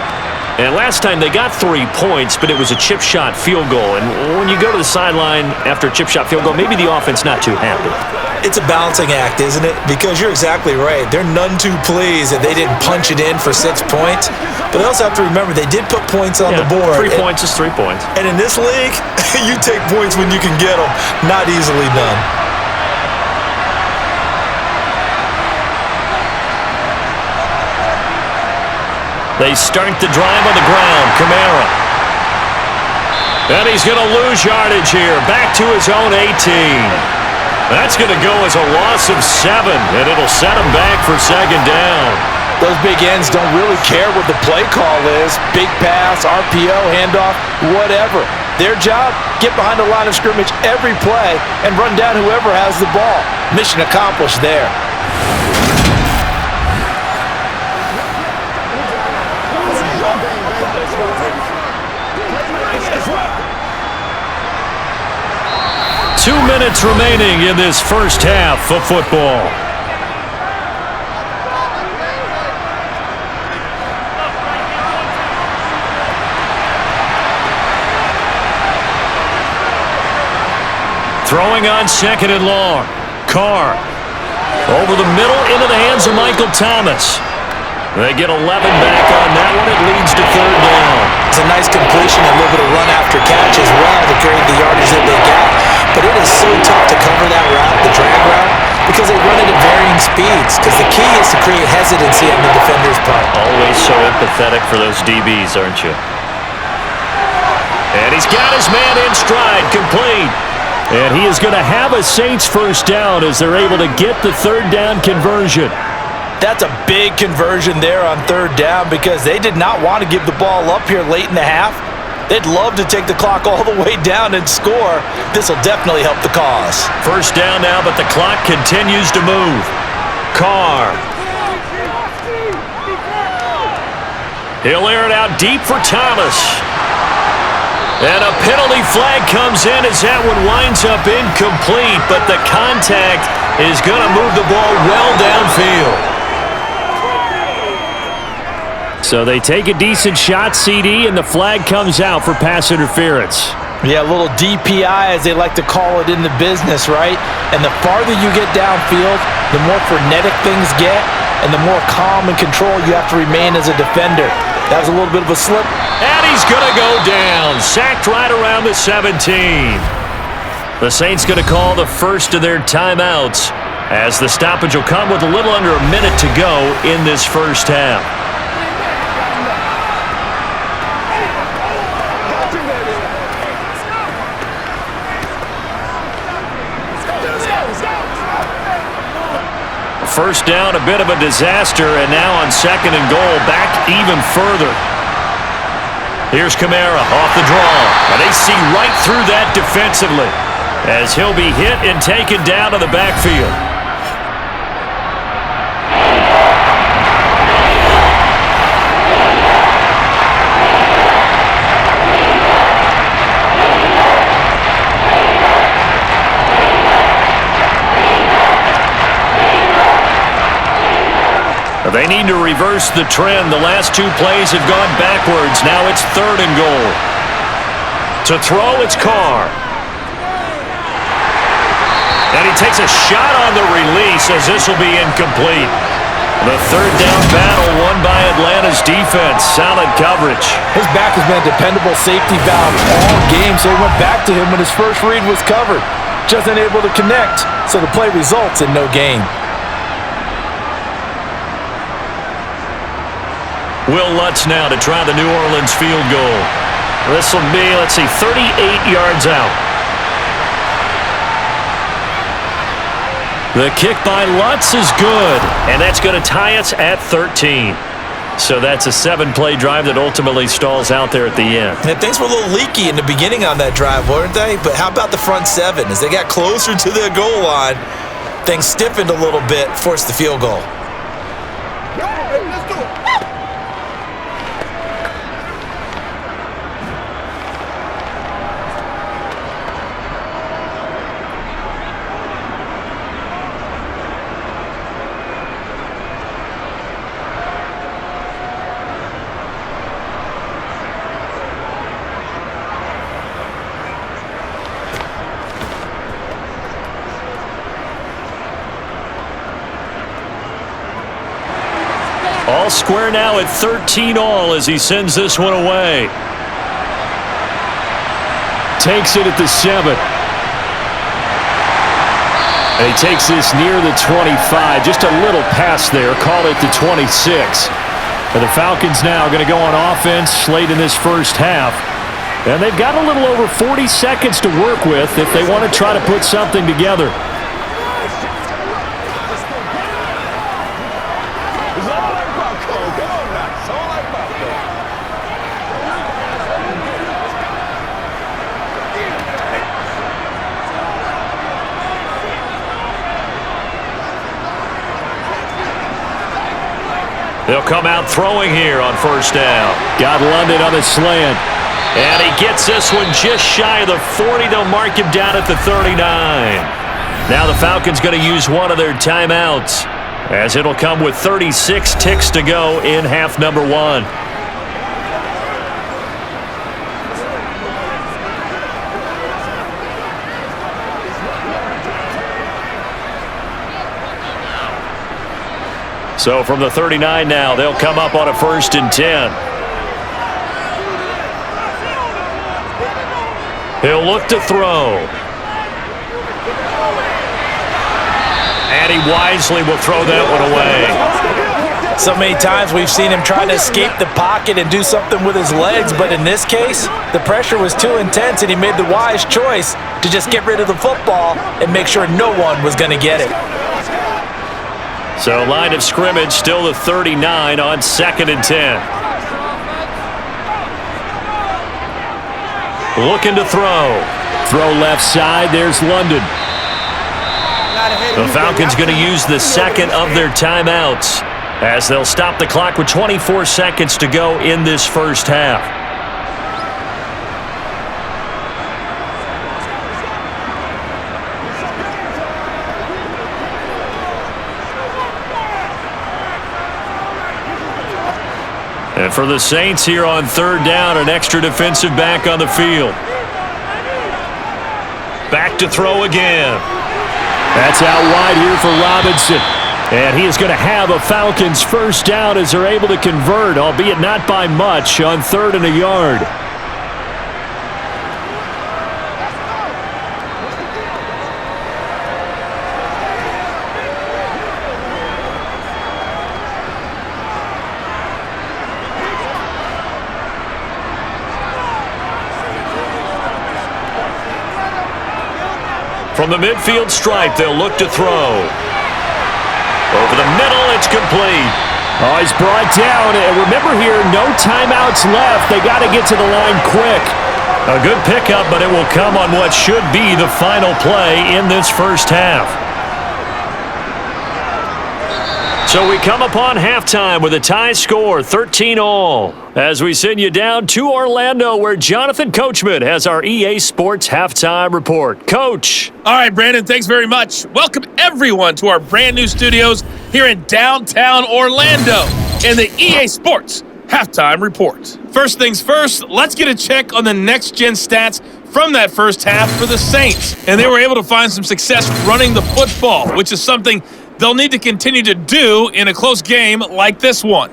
And last time they got 3 points, but it was a chip shot field goal. And when you go to the sideline after a chip shot field goal, maybe the offense not too happy. It's a balancing act, isn't it? Because you're exactly right. They're none too pleased that they didn't punch it in for 6 points. But they also have to remember they did put points on the board. 3 points is 3 points. And in this league, you take points when you can get them. Not easily done. They start the drive on the ground. Kamara. And he's going to lose yardage here. Back to his own 18. That's going to go as a loss of 7, and it'll set him back for 2nd down. Those big ends don't really care what the play call is. Big pass, RPO, handoff, whatever. Their job, get behind the line of scrimmage every play and run down whoever has the ball. Mission accomplished there. Two minutes remaining in this first half of football. Throwing on 2nd and long. Carr. Over the middle into the hands of Michael Thomas. They get 11 back on that one. It leads to 3rd down. It's a nice completion and a little bit of run after catch as well to create the yardage that they got. But it is so tough to cover that route, the drag route, because they run it at varying speeds. Because the key is to create hesitancy on the defender's part. Always so empathetic for those DBs, aren't you? And he's got his man in stride, complete. And he is going to have a Saints first down as they're able to get the 3rd down conversion. That's a big conversion there on 3rd down because they did not want to give the ball up here late in the half. They'd love to take the clock all the way down and score. This will definitely help the cause. First down now, but the clock continues to move. Carr. He'll air it out deep for Thomas. And a penalty flag comes in as that one winds up incomplete, but the contact is going to move the ball well downfield. So they take a decent shot, CD, and the flag comes out for pass interference. Yeah, a little DPI, as they like to call it in the business, right? And the farther you get downfield, the more frenetic things get, and the more calm and control you have to remain as a defender. That was a little bit of a slip. And he's going to go down. Sacked right around the 17. The Saints going to call the first of their timeouts as the stoppage will come with a little under a minute to go in this first half. First down, a bit of a disaster, and now on 2nd and goal, back even further. Here's Kamara off the draw, and they see right through that defensively as he'll be hit and taken down to the backfield. They need to reverse the trend. The last 2 plays have gone backwards. Now it's 3rd and goal. To throw, it's Carr. And he takes a shot on the release as this will be incomplete. The 3rd down battle won by Atlanta's defense. Solid coverage. His back has been a dependable safety valve all game, so he went back to him when his first read was covered. just unable to connect, so the play results in no gain. Will Lutz now to try the New Orleans field goal. This will be, 38 yards out. The kick by Lutz is good, and that's going to tie us at 13. So that's a 7-play drive that ultimately stalls out there at the end. And things were a little leaky in the beginning on that drive, weren't they? But how about the front seven? As they got closer to their goal line, things stiffened a little bit, forced the field goal. All square now at 13 all as he sends this one away. Takes it at the 7. And he takes this near the 25. Just a little pass there. Call it the 26. And the Falcons now going to go on offense late in this first half. And they've got a little over 40 seconds to work with if they want to try to put something together. They'll come out throwing here on first down. Got London on the slant. And he gets this one just shy of the 40. They'll mark him down at the 39. Now the Falcons going to use one of their timeouts, as it'll come with 36 ticks to go in half number 1. So from the 39 now, they'll come up on a 1st and 10. He'll look to throw. And he wisely will throw that one away. So many times we've seen him trying to escape the pocket and do something with his legs, but in this case, the pressure was too intense and he made the wise choice to just get rid of the football and make sure no one was going to get it. So line of scrimmage still the 39 on 2nd and 10. Looking to throw. Throw left side. There's London. The Falcons going to use the second of their timeouts as they'll stop the clock with 24 seconds to go in this first half. And for the Saints here on 3rd down, an extra defensive back on the field. Back to throw again. That's out wide here for Robinson. And he is going to have a Falcons first down as they're able to convert, albeit not by much, on 3rd and a yard. From the midfield stripe, they'll look to throw. Over the middle, it's complete. Oh, he's brought down. And remember here, no timeouts left. They got to get to the line quick. A good pickup, but it will come on what should be the final play in this first half. So we come upon halftime with a tie score, 13-all, as we send you down to Orlando, where Jonathan Coachman has our EA Sports Halftime Report. Coach. All right, Brandon, thanks very much. Welcome, everyone, to our brand new studios here in downtown Orlando in the EA Sports Halftime Report. First things first, let's get a check on the next-gen stats from that first half for the Saints. And they were able to find some success running the football, which is something they'll need to continue to do in a close game like this one.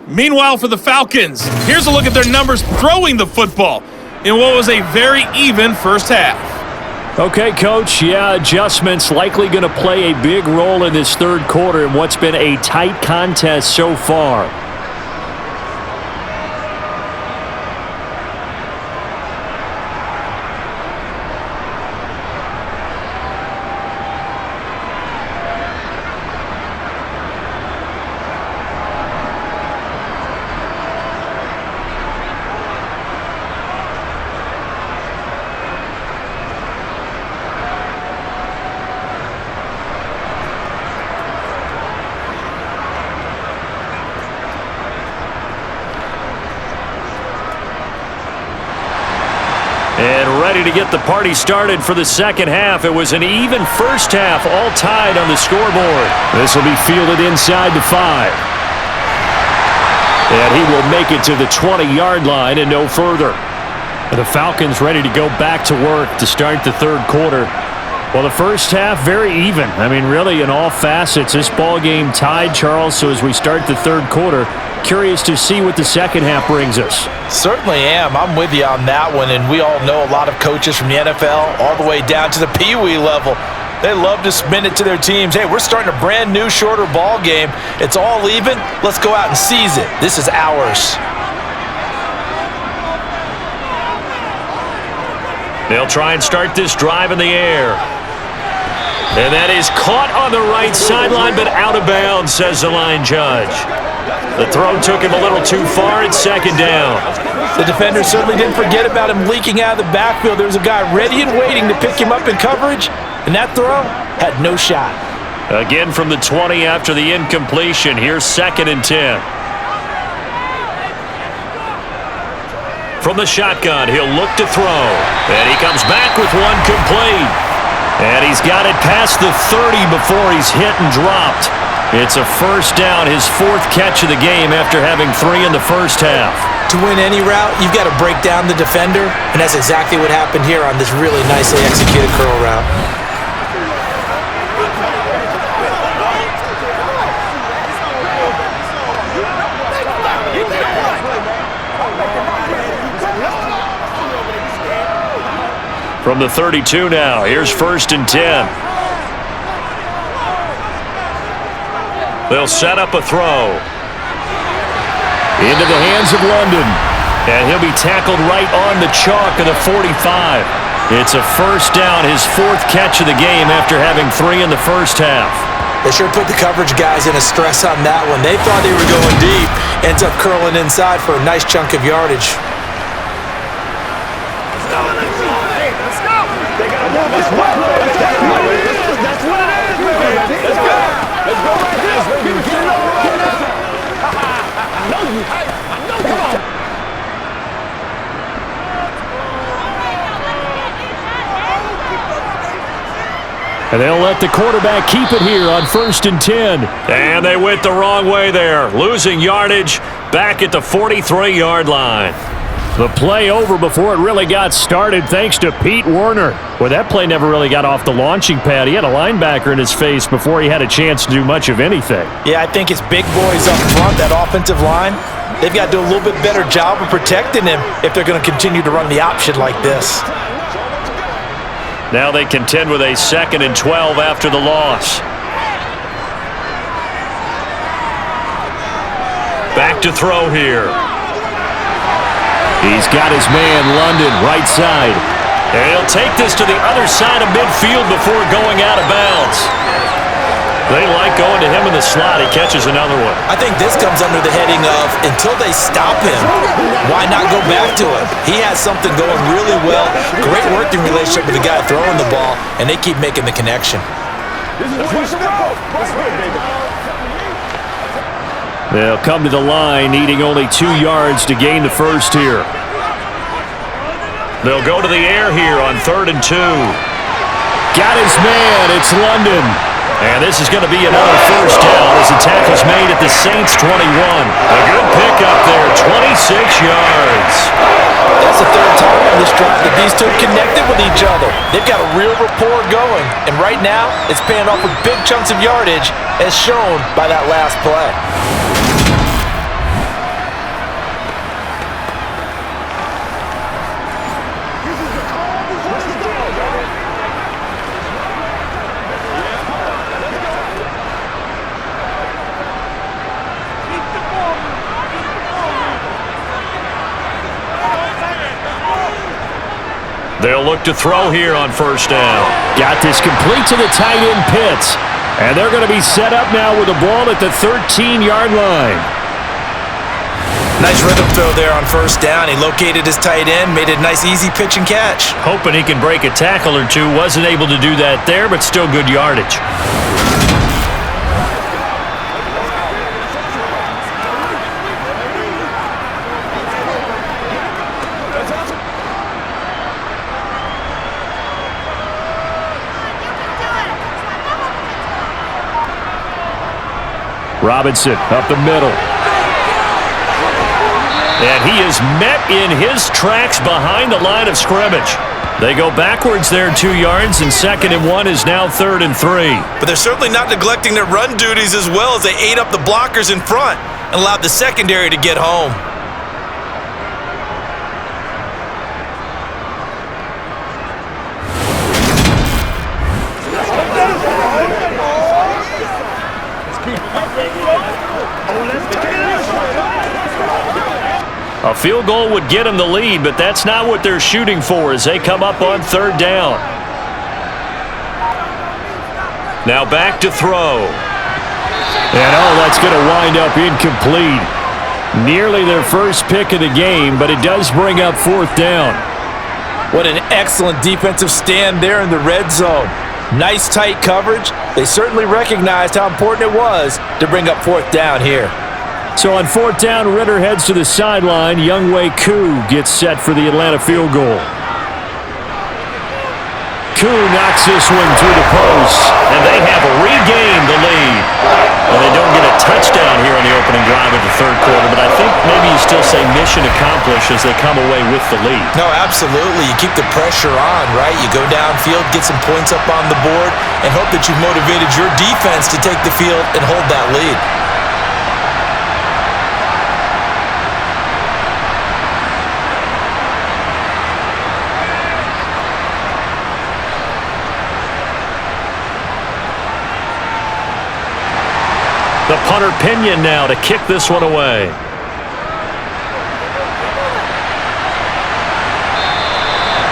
Meanwhile, for the Falcons, here's a look at their numbers throwing the football in what was a very even first half. Okay, Coach, yeah, adjustments likely going to play a big role in this third quarter in what's been a tight contest so far. And ready to get the party started for the second half. It was an even first half, all tied on the scoreboard. This will be fielded inside the 5. And he will make it to the 20-yard line and no further. The Falcons ready to go back to work to start the third quarter. Well, the first half, very even. I mean, really, in all facets, this ball game tied, Charles. So as we start the third quarter, curious to see what the second half brings us. Certainly am. I'm with you on that one, and we all know a lot of coaches from the NFL all the way down to the Pee Wee level. They love to spin it to their teams. Hey, we're starting a brand new, shorter ball game. It's all even. Let's go out and seize it. This is ours. They'll try and start this drive in the air. And that is caught on the right sideline, but out of bounds, says the line judge. The throw took him a little too far. It's second down. The defender certainly didn't forget about him leaking out of the backfield. There was a guy ready and waiting to pick him up in coverage, and that throw had no shot. Again from the 20 after the incompletion. Here's 2nd and 10. From the shotgun, he'll look to throw. And he comes back with one complete. And he's got it past the 30 before he's hit and dropped. It's a first down, his 4th catch of the game after having 3 in the first half. To win any route, you've got to break down the defender, and that's exactly what happened here on this really nicely executed curl route. From the 32 now, here's 1st and 10. They'll set up a throw. Into the hands of London. And he'll be tackled right on the chalk of the 45. It's a first down, his 4th catch of the game after having 3 in the first half. They sure put the coverage guys in a stress on that one. They thought they were going deep. Ends up curling inside for a nice chunk of yardage. And they'll let the quarterback keep it here on 1st and 10. And they went the wrong way there, losing yardage back at the 43-yard line. The play over before it really got started thanks to Pete Werner. Well, that play never really got off the launching pad. He had a linebacker in his face before he had a chance to do much of anything. Yeah, I think it's big boys up front, that offensive line. They've got to do a little bit better job of protecting him if they're going to continue to run the option like this. Now they contend with a 2nd and 12 after the loss. Back to throw here. He's got his man, London, right side. And he'll take this to the other side of midfield before going out of bounds. They like going to him in the slot. He catches another one. I think this comes under the heading of, until they stop him, why not go back to him? He has something going really well. Great working relationship with the guy throwing the ball, and they keep making the connection. They'll come to the line, needing only 2 yards to gain the first here. They'll go to the air here on 3rd and 2. Got his man. It's London. And this is going to be another first down as the tackle's made at the Saints' 21. A good pickup there, 26 yards. That's the 3rd time on this drive that these two connected with each other. They've got a real rapport going. And right now, it's paying off with big chunks of yardage, as shown by that last play. look to throw here on first down. Got this complete to the tight end Pitts. And they're going to be set up now with the ball at the 13-yard line. Nice rhythm throw there on first down. He located his tight end, made it a nice easy pitch and catch. Hoping he can break a tackle or two. Wasn't able to do that there, but still good yardage. Robinson up the middle. And he is met in his tracks behind the line of scrimmage. They go backwards there 2 yards, and 2nd and 1 is now 3rd and 3. But they're certainly not neglecting their run duties as well as they ate up the blockers in front and allowed the secondary to get home. A field goal would get them the lead, but that's not what they're shooting for as they come up on 3rd down. Now back to throw. And that's going to wind up incomplete. Nearly their first pick of the game, but it does bring up 4th down. What an excellent defensive stand there in the red zone. Nice tight coverage. They certainly recognized how important it was to bring up 4th down here. So on 4th down, Ritter heads to the sideline. Younghoe Koo gets set for the Atlanta field goal. Koo knocks this one through the post, and they have regained the lead. Well, they don't get a touchdown here on the opening drive of the 3rd quarter, but I think maybe you still say mission accomplished as they come away with the lead. No, absolutely. You keep the pressure on, right? You go downfield, get some points up on the board, and hope that you've motivated your defense to take the field and hold that lead. The punter Pinion now to kick this one away.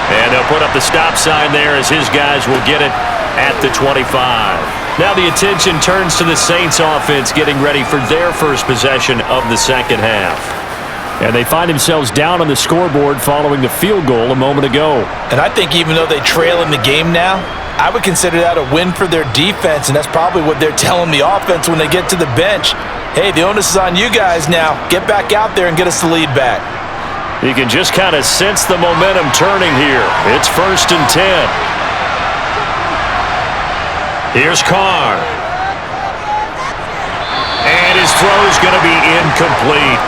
And they'll put up the stop sign there as his guys will get it at the 25. Now the attention turns to the Saints offense getting ready for their first possession of the 2nd half. And they find themselves down on the scoreboard following the field goal a moment ago. And I think even though they trail in the game now, I would consider that a win for their defense, and that's probably what they're telling the offense when they get to the bench. Hey, the onus is on you guys now. Get back out there and get us the lead back. You can just kind of sense the momentum turning here. It's 1st and 10. Here's Carr. And his throw is going to be incomplete.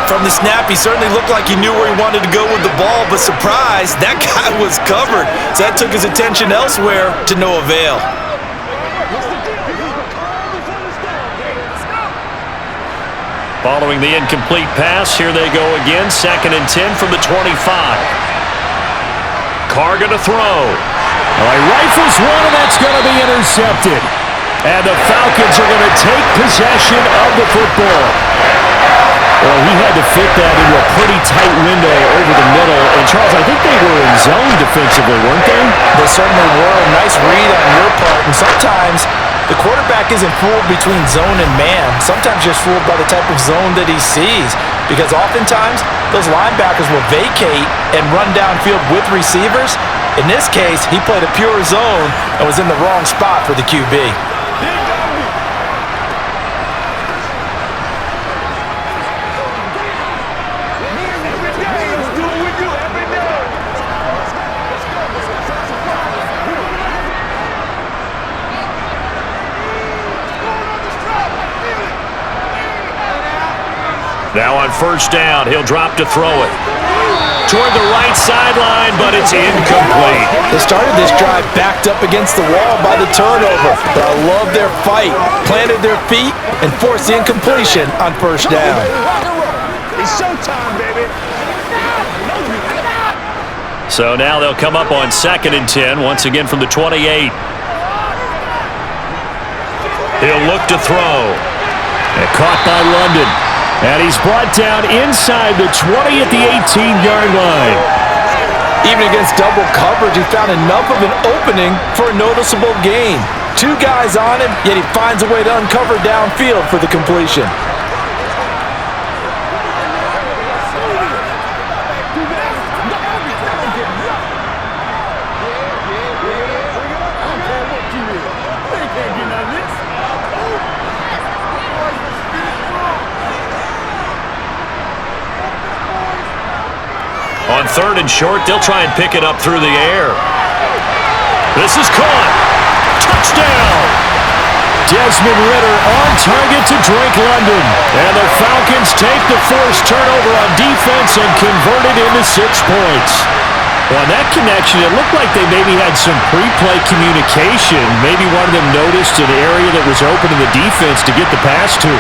From the snap, he certainly looked like he knew where he wanted to go with the ball, but surprise, that guy was covered. So that took his attention elsewhere to no avail. Following the incomplete pass, here they go again. 2nd and 10 from the 25. Carr going to throw. He rifles one, and that's going to be intercepted. And the Falcons are going to take possession of the football. Well, he had to fit that into a pretty tight window over the middle. And, Charles, I think they were in zone defensively, weren't they? They certainly were. A nice read on your part. And sometimes the quarterback isn't fooled between zone and man. Sometimes just fooled by the type of zone that he sees. Because oftentimes, those linebackers will vacate and run downfield with receivers. In this case, he played a pure zone and was in the wrong spot for the QB. Now on 1st down, he'll drop to throw it. Toward the right sideline, but it's incomplete. They started this drive backed up against the wall by the turnover, but I love their fight. Planted their feet and forced the incompletion on 1st down. It's showtime, baby. So now they'll come up on 2nd and 10, once again from the 28. He'll look to throw. And caught by London. And he's brought down inside the 20 at the 18-yard line. Even against double coverage, he found enough of an opening for a noticeable gain. 2 guys on him, yet he finds a way to uncover downfield for the completion. On 3rd and short, they'll try and pick it up through the air. This is caught. Touchdown! Desmond Ridder on target to Drake London. And the Falcons take the forced turnover on defense and convert it into 6 points. Well, on that connection, it looked like they maybe had some pre-play communication. Maybe one of them noticed an area that was open in the defense to get the pass to.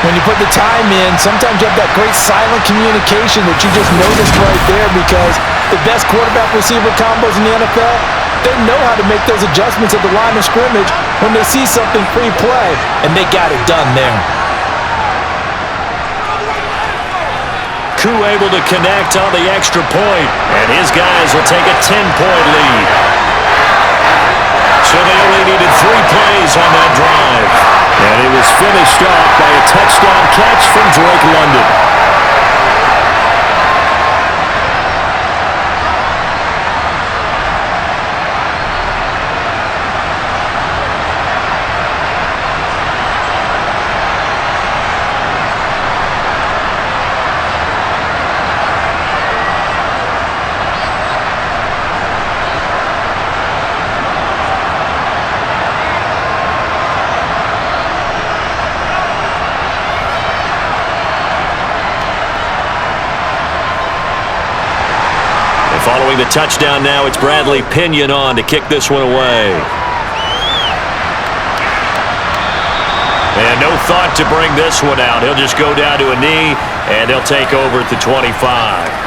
When you put the time in, sometimes you have that great silent communication that you just noticed right there, because the best quarterback-receiver combos in the NFL, they know how to make those adjustments at the line of scrimmage when they see something pre-play, and they got it done there. Koo able to connect on the extra point, and his guys will take a 10-point lead. So they only needed 3 plays on that drive. And it was finished off by a touchdown catch from Drake London. Following the touchdown now, it's Bradley Pinion on to kick this one away. And no thought to bring this one out. He'll just go down to a knee, and they'll take over at the 25.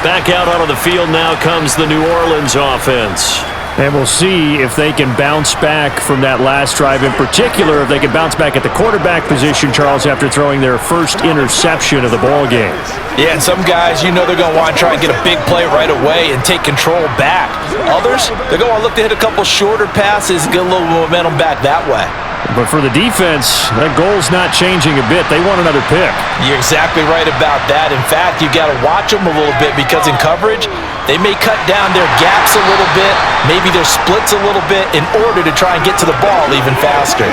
Back out onto the field now comes the New Orleans offense. And we'll see if they can bounce back from that last drive, in particular, if they can bounce back at the quarterback position, Charles, after throwing their first interception of the ball game. Yeah, and some guys, you know they're going to want to try and get a big play right away and take control back. Others, they're going to look to hit a couple shorter passes and get a little momentum back that way. But for the defense, that goal's not changing a bit. They want another pick. You're exactly right about that. In fact, you got to watch them a little bit, because in coverage, they may cut down their gaps a little bit, maybe their splits a little bit, in order to try and get to the ball even faster.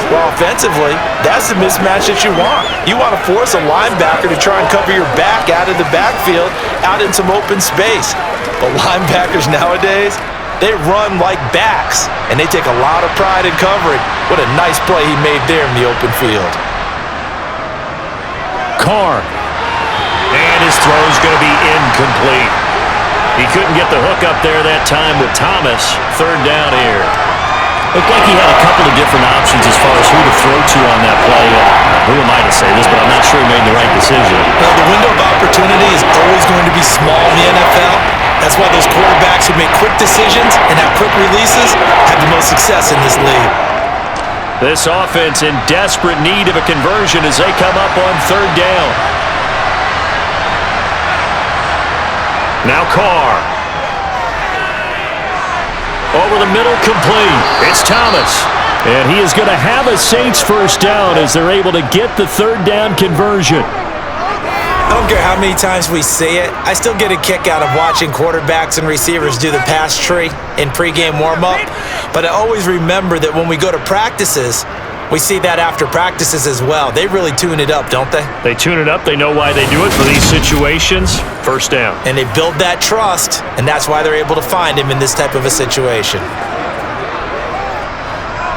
Well, offensively, that's the mismatch that you want. You want to force a linebacker to try and cover your back out of the backfield, out in some open space. But linebackers nowadays, they run like backs, and they take a lot of pride in covering. What a nice play he made there in the open field. Carr. And his throw's going to be incomplete. He couldn't get the hook up there that time with Thomas. 3rd down here. Looked like he had a couple of different options as far as who to throw to on that play. Who am I to say this, but I'm not sure he made the right decision. Well, the window of opportunity is always going to be small in the NFL. That's why those quarterbacks who make quick decisions and have quick releases have the most success in this league. This offense in desperate need of a conversion as they come up on 3rd down. Now Carr. Over the middle, complete. It's Thomas. And he is going to have a Saints first down as they're able to get the 3rd down conversion. I don't care how many times we see it, I still get a kick out of watching quarterbacks and receivers do the pass tree in pregame warm-up. But I always remember that when we go to practices, we see that after practices as well. They really tune it up, don't they? They tune it up. They know why they do it for these situations. First down. And they build that trust, and that's why they're able to find him in this type of a situation.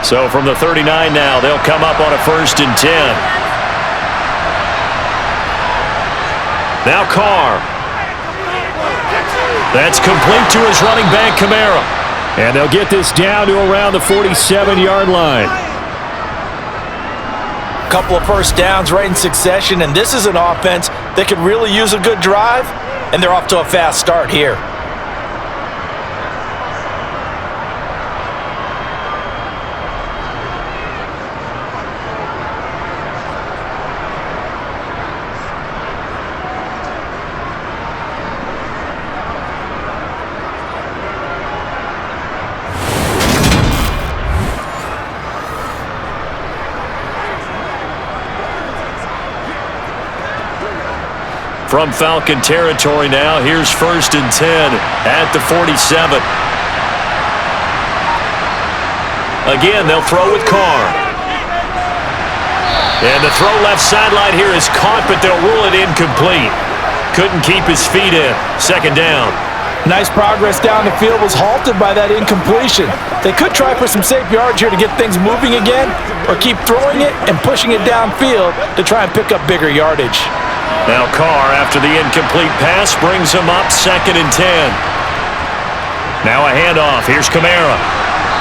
So from the 39 now, they'll come up on a 1st and 10. Now Carr. That's complete to his running back, Kamara. And they'll get this down to around the 47-yard line. Couple of first downs right in succession, and this is an offense that could really use a good drive, and they're off to a fast start here. From Falcon territory now, here's 1st and 10 at the 47. Again, they'll throw with Carr. And the throw left sideline here is caught, but they'll rule it incomplete. Couldn't keep his feet in. 2nd down. Nice progress down the field was halted by that incompletion. They could try for some safe yards here to get things moving again, or keep throwing it and pushing it downfield to try and pick up bigger yardage. Now Carr, after the incomplete pass, brings him up 2nd and 10. Now a handoff. Here's Kamara.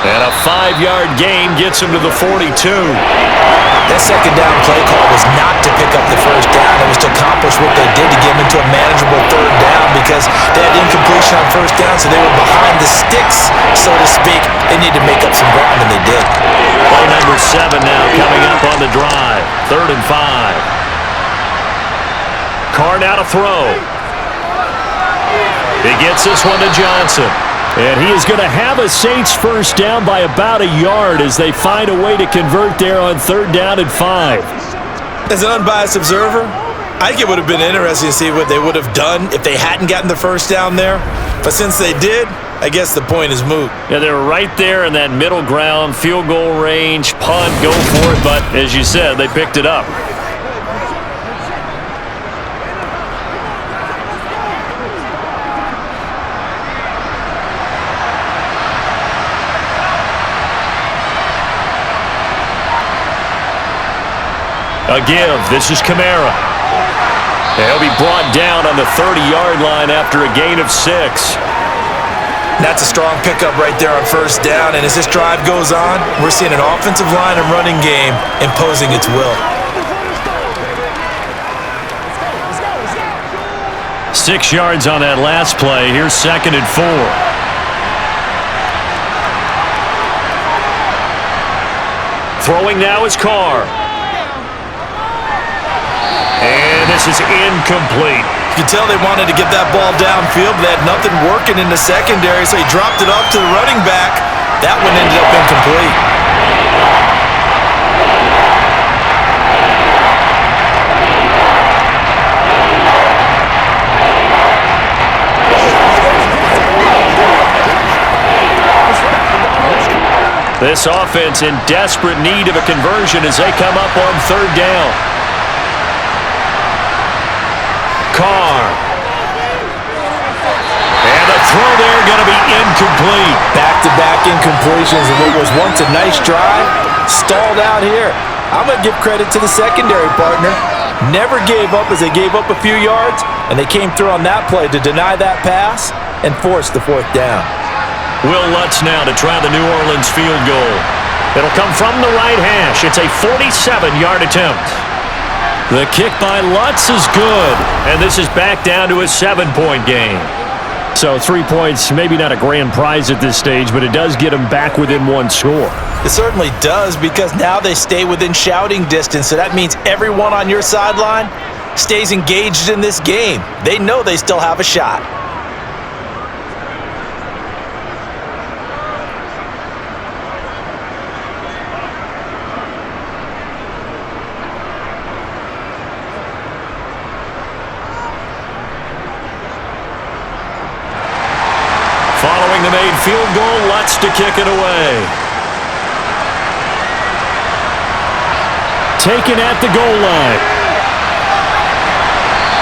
And a 5-yard gain gets him to the 42. That 2nd down play call was not to pick up the 1st down. It was to accomplish what they did to get them into a manageable 3rd down because they had incompletion on 1st down, so they were behind the sticks, so to speak. They needed to make up some ground, and they did. Play number 7 now coming up on the drive. 3rd and 5. Carr now to throw. He gets this one to Johnson. And he is going to have a Saints 1st down by about a yard as they find a way to convert there on 3rd down and 5. As an unbiased observer, I think it would have been interesting to see what they would have done if they hadn't gotten the 1st down there. But since they did, I guess the point is moot. Yeah, they're right there in that middle ground, field goal range, punt, go for it. But as you said, they picked it up. A give. This is Kamara. He'll be brought down on the 30-yard line after a gain of 6. That's a strong pickup right there on 1st down. And as this drive goes on, we're seeing an offensive line and running game imposing its will. 6 yards on that last play. Here's 2nd and 4. Throwing now is Carr. And this is incomplete. You can tell they wanted to get that ball downfield, but they had nothing working in the secondary, so he dropped it off to the running back. That one ended up incomplete. This offense in desperate need of a conversion as they come up on 3rd down. Carr. And the throw there going to be incomplete. Back-to-back incompletions of what was once a nice drive, stalled out here. I'm going to give credit to the secondary partner. Never gave up as they gave up a few yards, and they came through on that play to deny that pass and force the 4th down. Will Lutz now to try the New Orleans field goal. It'll come from the right hash. It's a 47-yard attempt. The kick by Lutz is good, and this is back down to a 7-point game. So 3 points, maybe not a grand prize at this stage, but it does get them back within 1 score. It certainly does, because now they stay within shouting distance, so that means everyone on your sideline stays engaged in this game. They know they still have a shot. Following the made field goal, Lutz to kick it away. Taken at the goal line.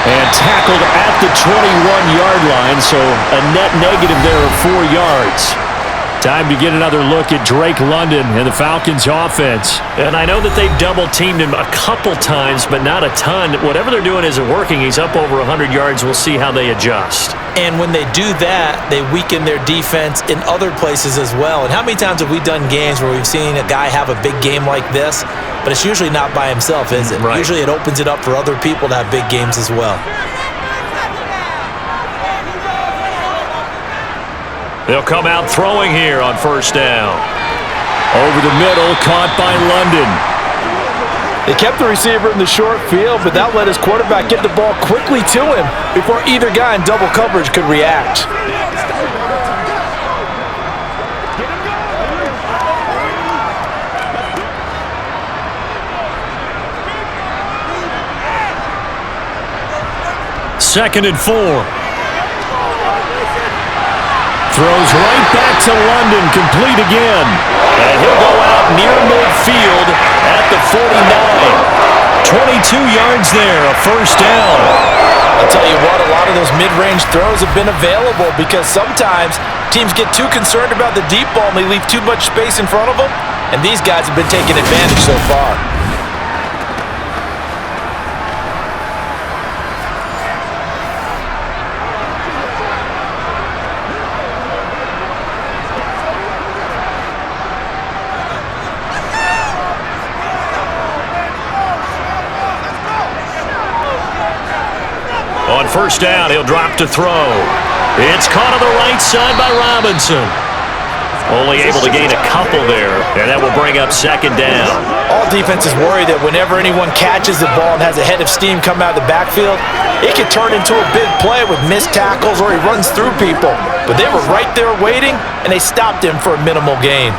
And tackled at the 21-yard line, so a net negative there of 4 yards. Time to get another look at Drake London and the Falcons offense. And I know that they've double-teamed him a couple times, but not a ton. Whatever they're doing isn't working. He's up over 100 yards. We'll see how they adjust. And when they do that, they weaken their defense in other places as well. And how many times have we done games where we've seen a guy have a big game like this, but it's usually not by himself, is it? Right. Usually it opens it up for other people to have big games as well. They'll come out throwing here on 1st down. Over the middle, caught by London. They kept the receiver in the short field, but that let his quarterback get the ball quickly to him before either guy in double coverage could react. 2nd and 4. Throws right back to London, complete again. And he'll go out near midfield at the 49. 22 yards there, a first down. I'll tell you what, a lot of those mid-range throws have been available because sometimes teams get too concerned about the deep ball and they leave too much space in front of them, and these guys have been taking advantage so far. On first down, he'll drop to throw. It's caught on the right side by Robinson. Only able to gain a couple there, and that will bring up 2nd down. All defenses worry that whenever anyone catches the ball and has a head of steam come out of the backfield, it could turn into a big play with missed tackles or he runs through people. But they were right there waiting, and they stopped him for a minimal gain.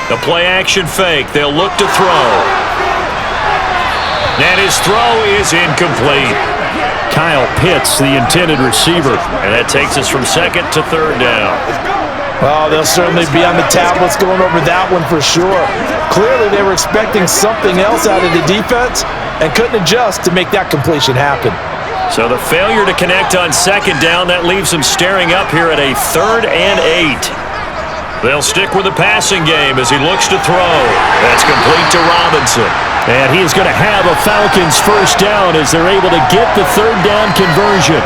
The play-action fake. They'll look to throw. And his throw is incomplete. Kyle Pitts, the intended receiver. And that takes us from 2nd to 3rd down. Well, they'll certainly be on the tablets going over that one for sure. Clearly, they were expecting something else out of the defense and couldn't adjust to make that completion happen. So the failure to connect on 2nd down, that leaves them staring up here at a 3rd and 8. They'll stick with the passing game as he looks to throw. That's complete to Robinson. And he is going to have a Falcons first down as they're able to get the 3rd down conversion.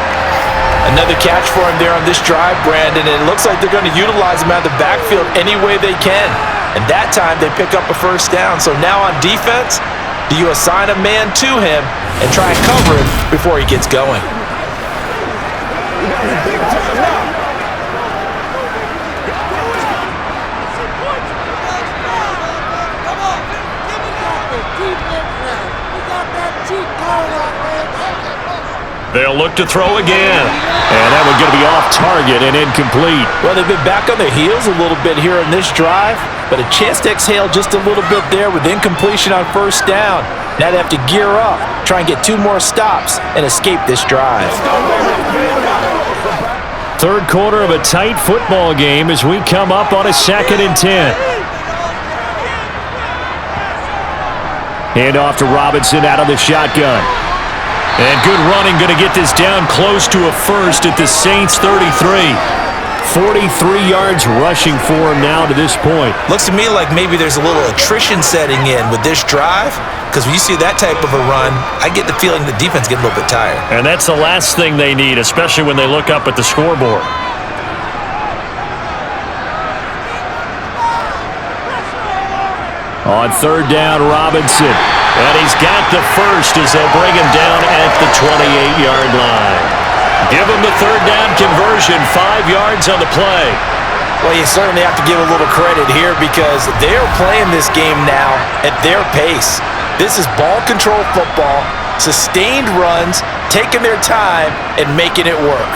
Another catch for him there on this drive, Brandon, and it looks like they're going to utilize him out of the backfield any way they can. And that time they pick up a first down. So now on defense, do you assign a man to him and try and cover him before he gets going? They'll look to throw again. And that one going to be off target and incomplete. Well, they've been back on their heels a little bit here on this drive, but a chance to exhale just a little bit there with incompletion on first down. Now they have to gear up, try and get 2 more stops, and escape this drive. 3rd quarter of a tight football game as we come up on a 2nd and 10. Hand off to Robinson out of the shotgun. And good running, going to get this down close to a first at the Saints 33. 43 yards rushing for him now to this point. Looks to me like maybe there's a little attrition setting in with this drive, because when you see that type of a run, I get the feeling the defense getting a little bit tired. And that's the last thing they need, especially when they look up at the scoreboard. On 3rd down, Robinson. And he's got the first as they'll bring him down at the 28-yard line. Give him the 3rd down conversion, 5 yards on the play. Well, you certainly have to give a little credit here because they're playing this game now at their pace. This is ball control football, sustained runs, taking their time, and making it work.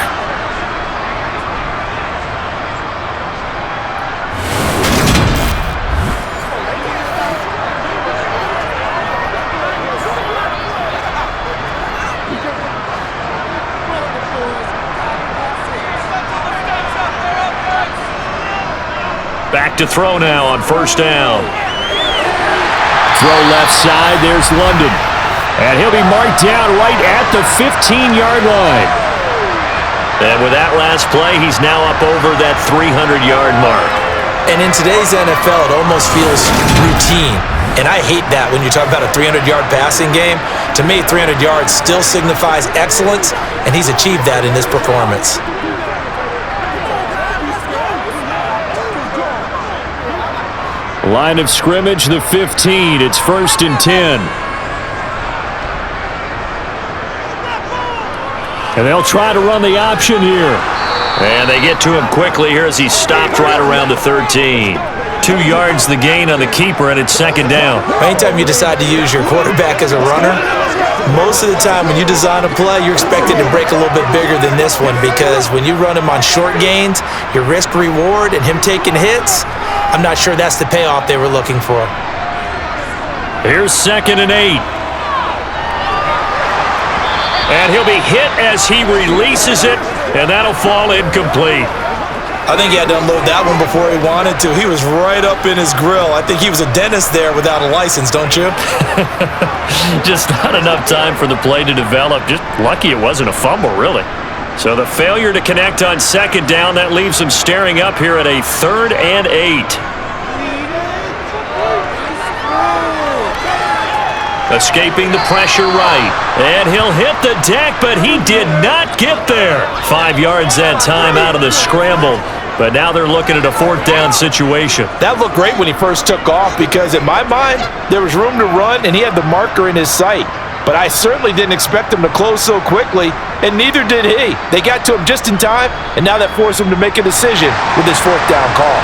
Back to throw now on first down. Throw left side, there's London. And he'll be marked down right at the 15-yard line. And with that last play, he's now up over that 300-yard mark. And in today's NFL, it almost feels routine. And I hate that when you talk about a 300-yard passing game. To me, 300 yards still signifies excellence, and he's achieved that in this performance. Line of scrimmage, the 15. It's 1st and 10. And they'll try to run the option here. And they get to him quickly here as he stopped right around the 13. 2 yards the gain on the keeper, and it's 2nd down. Anytime you decide to use your quarterback as a runner, most of the time when you design a play, you're expected to break a little bit bigger than this one because when you run him on short gains, your risk-reward and him taking hits, I'm not sure that's the payoff they were looking for. Here's 2nd and 8. And he'll be hit as he releases it, and that'll fall incomplete. I think he had to unload that one before he wanted to. He was right up in his grill. I think he was a dentist there without a license, don't you? Just not enough time for the play to develop. Just lucky it wasn't a fumble, really. So the failure to connect on 2nd down, that leaves them staring up here at a 3rd and 8. Escaping the pressure right. And he'll hit the deck, but he did not get there. 5 yards that time out of the scramble. But now they're looking at a 4th down situation. That looked great when he first took off because in my mind, there was room to run and he had the marker in his sight. But I certainly didn't expect him to close so quickly, and neither did he. They got to him just in time, and now that forced him to make a decision with his 4th down call.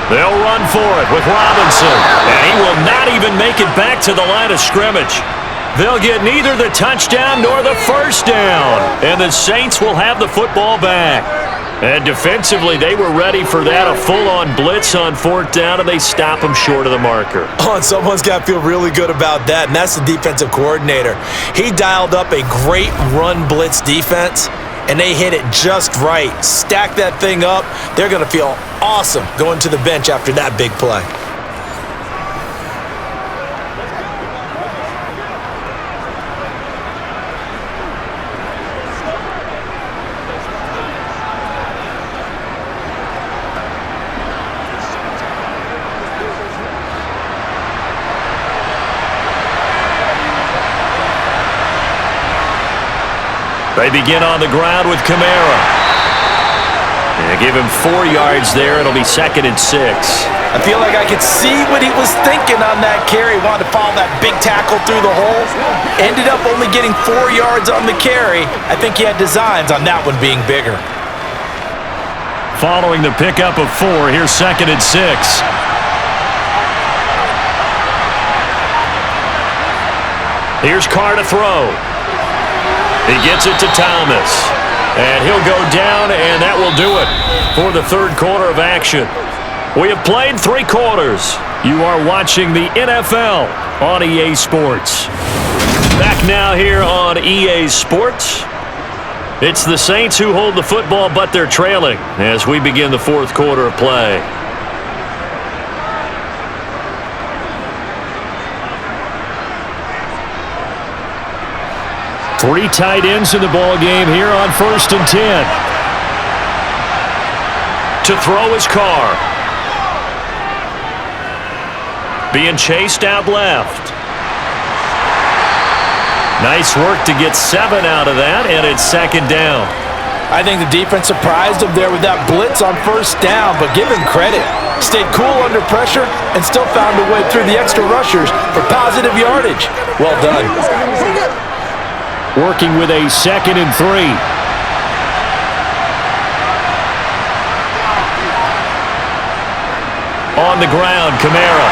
They'll run for it with Robinson, and he will not even make it back to the line of scrimmage. They'll get neither the touchdown nor the 1st down, and the Saints will have the football back. And defensively, they were ready for that, a full-on blitz on 4th down, and they stop them short of the marker. Oh, and someone's got to feel really good about that, and that's the defensive coordinator. He dialed up a great run blitz defense, and they hit it just right. Stack that thing up. They're going to feel awesome going to the bench after that big play. They begin on the ground with Kamara. And give him 4 yards there. It'll be 2nd and 6. I feel like I could see what he was thinking on that carry. Wanted to follow that big tackle through the hole. Ended up only getting 4 yards on the carry. I think he had designs on that one being bigger. Following the pickup of 4, here's 2nd and 6. Here's Carr to throw. He gets it to Thomas. And he'll go down, and that will do it for the 3rd quarter of action. We have played 3 quarters. You are watching the NFL on EA Sports. Back now here on EA Sports. It's the Saints who hold the football, but they're trailing as we begin the 4th quarter of play. Three tight ends in the ball game here on 1st and 10. To throw is Carr. Being chased out left. Nice work to get 7 out of that, and it's 2nd down. I think the defense surprised him there with that blitz on 1st down, but give him credit. Stayed cool under pressure and still found a way through the extra rushers for positive yardage. Well done. Working with a 2nd and 3. On the ground, Kamara.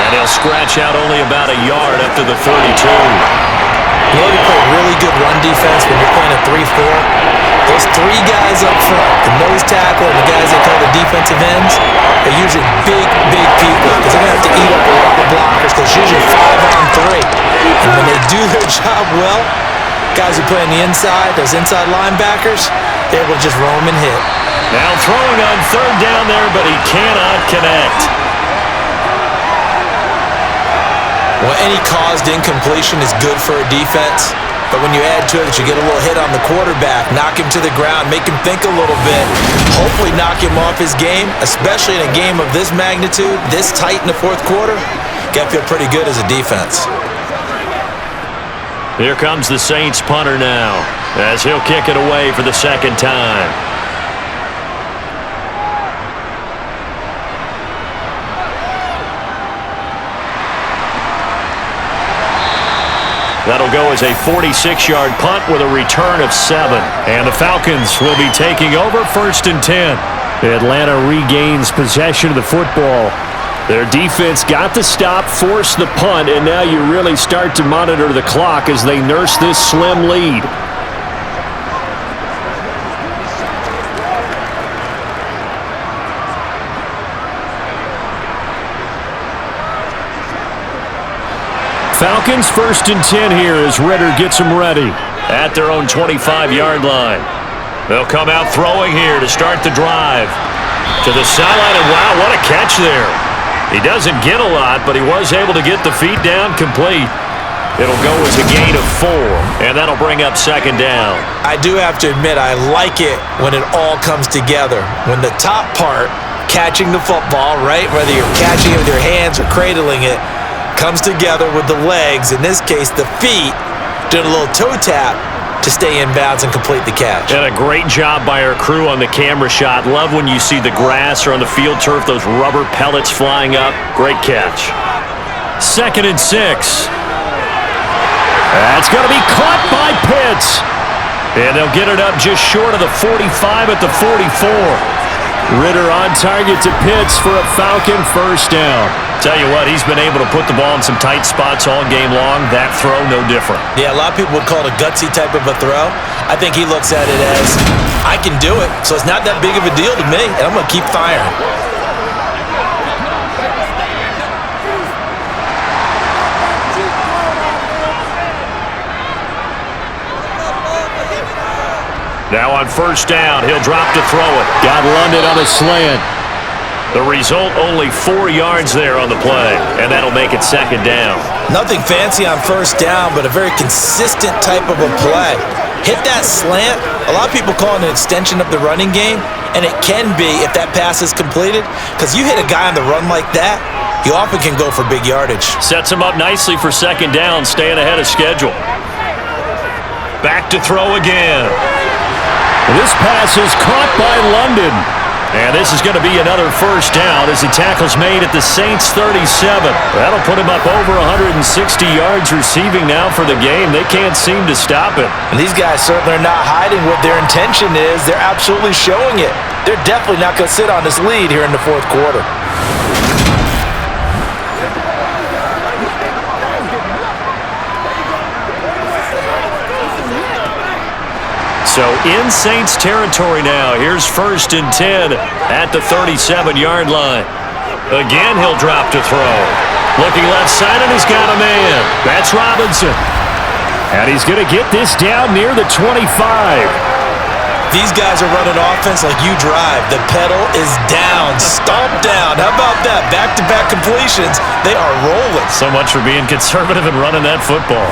And he'll scratch out only about a yard up to the 32. You know, you play really good run defense when you're playing a 3-4. Those 3 guys up front, the nose tackle and the guys they call the defensive ends, they're usually big people because they're going to have to eat up a lot of blockers because it's usually 5-on-3. And when they do their job well, guys who play on the inside, those inside linebackers, they're able to just roam and hit. Now throwing on 3rd down there, but he cannot connect. Well, any caused incompletion is good for a defense, but when you add to it that you get a little hit on the quarterback, knock him to the ground, make him think a little bit, hopefully knock him off his game, especially in a game of this magnitude, this tight in the 4th quarter, got to feel pretty good as a defense. Here comes the Saints punter now, as he'll kick it away for the 2nd time. That'll go as a 46-yard punt with a return of 7. And the Falcons will be taking over 1st and 10. Atlanta regains possession of the football. Their defense got the stop, forced the punt, and now you really start to monitor the clock as they nurse this slim lead. Falcons 1st and 10 here as Ritter gets them ready. At their own 25-yard line. They'll come out throwing here to start the drive. To the sideline, and wow, what a catch there. He doesn't get a lot, but he was able to get the feet down complete. It'll go as a gain of 4, and that'll bring up 2nd down. I do have to admit, I like it when it all comes together. When the top part, catching the football, right, whether you're catching it with your hands or cradling it, comes together with the legs, in this case the feet, doing a little toe tap to stay in bounds and complete the catch. And a great job by our crew on the camera shot. Love when you see the grass or on the field turf, those rubber pellets flying up. Great catch. 2nd and 6. That's going to be caught by Pitts. And they'll get it up just short of the 45 at the 44. Ritter on target to Pitts for a Falcon 1st down. Tell you what, he's been able to put the ball in some tight spots all game long. That throw, no different. Yeah, a lot of people would call it a gutsy type of a throw. I think he looks at it as, I can do it, so it's not that big of a deal to me, and I'm going to keep firing. Now on 1st down, he'll drop to throw it. Got London on a slant. The result, only 4 yards there on the play, and that'll make it 2nd down. Nothing fancy on 1st down, but a very consistent type of a play. Hit that slant. A lot of people call it an extension of the running game, and it can be if that pass is completed, because you hit a guy on the run like that, you often can go for big yardage. Sets him up nicely for 2nd down, staying ahead of schedule. Back to throw again. This pass is caught by London. And this is going to be another 1st down as the tackle's made at the Saints 37. That'll put him up over 160 yards receiving now for the game. They can't seem to stop him. And these guys certainly are not hiding what their intention is. They're absolutely showing it. They're definitely not going to sit on this lead here in the 4th quarter. So in Saints territory now. Here's 1st and 10 at the 37-yard line. Again, he'll drop to throw. Looking left side, and he's got a man. That's Robinson. And he's going to get this down near the 25. These guys are running offense like you drive. The pedal is down, stomped down. How about that? Back-to-back completions. They are rolling. So much for being conservative and running that football.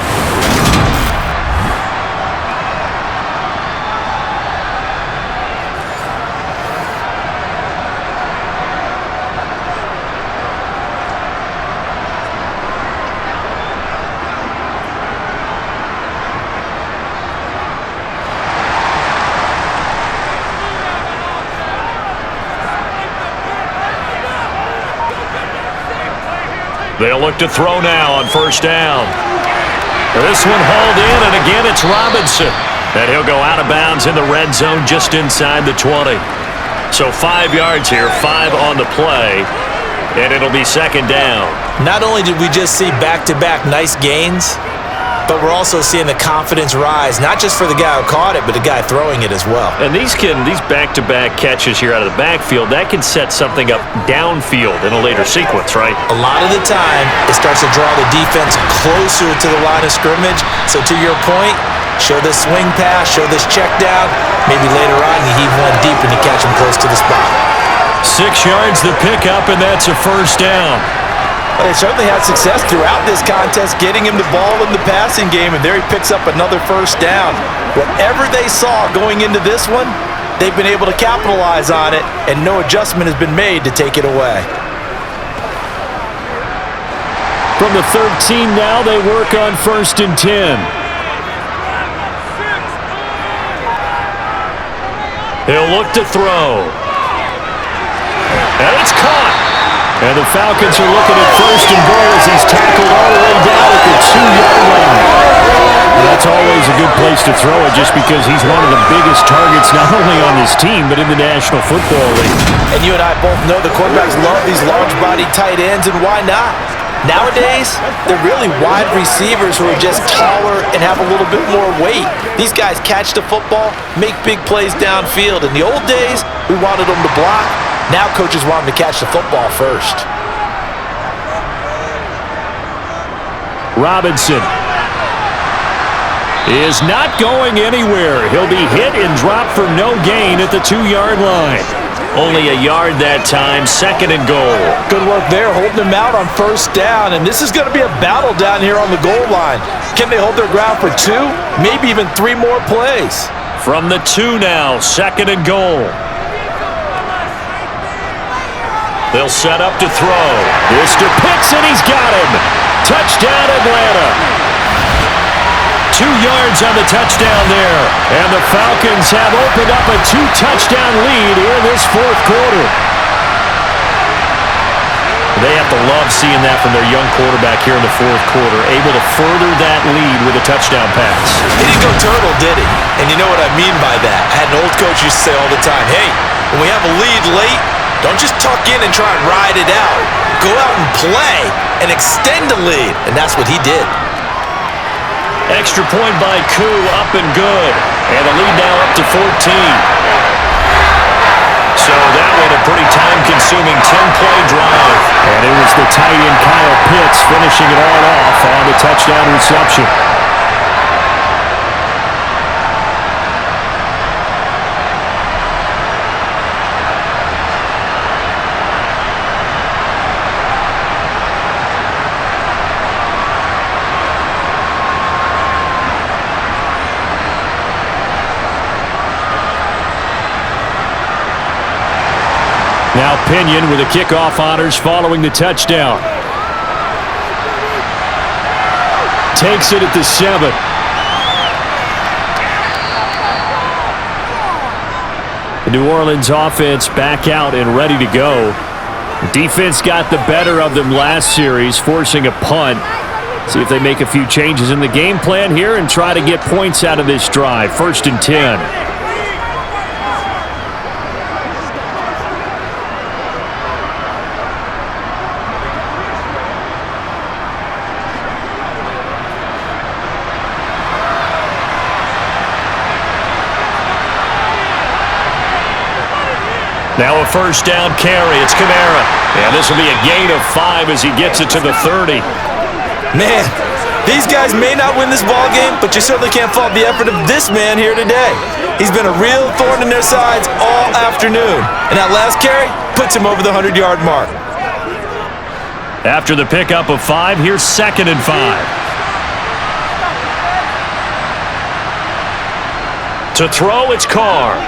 They'll look to throw now on 1st down. This one hauled in, and again it's Robinson. And he'll go out of bounds in the red zone just inside the 20. So 5 yards here, 5 on the play, and it'll be 2nd down. Not only did we just see back-to-back nice gains, but we're also seeing the confidence rise, not just for the guy who caught it, but the guy throwing it as well. And these back-to-back catches here out of the backfield, that can set something up downfield in a later sequence, right? A lot of the time, it starts to draw the defense closer to the line of scrimmage. So to your point, show this swing pass, show this check down. Maybe later on, you heave one deep and you catch him close to the spot. 6 yards the pickup, and that's a 1st down. Well, they certainly had success throughout this contest, getting him the ball in the passing game, and there he picks up another 1st down. Whatever they saw going into this one, they've been able to capitalize on it, and no adjustment has been made to take it away. From the 13 now, they work on 1st and 10. He'll look to throw. And it's caught. And the Falcons are looking at 1st and goal as he's tackled all the way down at the 2-yard line. That's always a good place to throw it just because he's one of the biggest targets not only on this team but in the National Football League. And you and I both know the quarterbacks love these large-body tight ends, and why not? Nowadays, they're really wide receivers who are just taller and have a little bit more weight. These guys catch the football, make big plays downfield. In the old days, we wanted them to block. Now coaches want them to catch the football first. Robinson is not going anywhere. He'll be hit and dropped for no gain at the 2-yard line. Only a yard that time, 2nd and goal. Good work there, holding them out on 1st down, and this is going to be a battle down here on the goal line. Can they hold their ground for 2, maybe even 3 more plays? From the 2 now, 2nd and goal. They'll set up to throw. Mr. Pitts, and he's got him. Touchdown, Atlanta. 2 yards on the touchdown there. And the Falcons have opened up a 2-touchdown lead here in this 4th quarter. They have to love seeing that from their young quarterback here in the 4th quarter, able to further that lead with a touchdown pass. He didn't go turtle, did he? And you know what I mean by that. I had an old coach used to say all the time, hey, when we have a lead late, don't just tuck in and try and ride it out. Go out and play and extend the lead. And that's what he did. Extra point by Koo, up and good. And the lead now up to 14. So that was a pretty time-consuming 10-play drive. And it was the tight end Kyle Pitts finishing it all off on the touchdown reception. Now Pinion with the kickoff honors following the touchdown. Takes it at the 7. The New Orleans offense back out and ready to go. Defense got the better of them last series, forcing a punt. See if they make a few changes in the game plan here and try to get points out of this drive. 1st and 10. Now a 1st down carry. It's Kamara. And this will be a gain of 5 as he gets it to the 30. Man, these guys may not win this ball game, but you certainly can't fault the effort of this man here today. He's been a real thorn in their sides all afternoon. And that last carry puts him over the 100-yard mark. After the pickup of 5, here's 2nd and 5. To throw, it's Carr.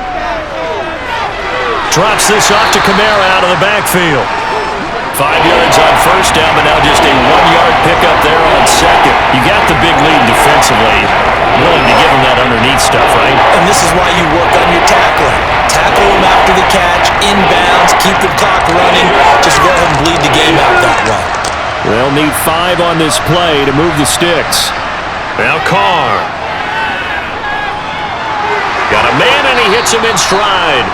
Drops this off to Kamara out of the backfield. 5 yards on 1st down, but now just a 1-yard pickup there on 2nd. You got the big lead defensively. Willing to give him that underneath stuff, right? And this is why you work on your tackling. Tackle him after the catch, inbounds, keep the clock running. Just go ahead and bleed the game out that way. They'll need 5 on this play to move the sticks. Now Carr. Got a man, and he hits him in stride.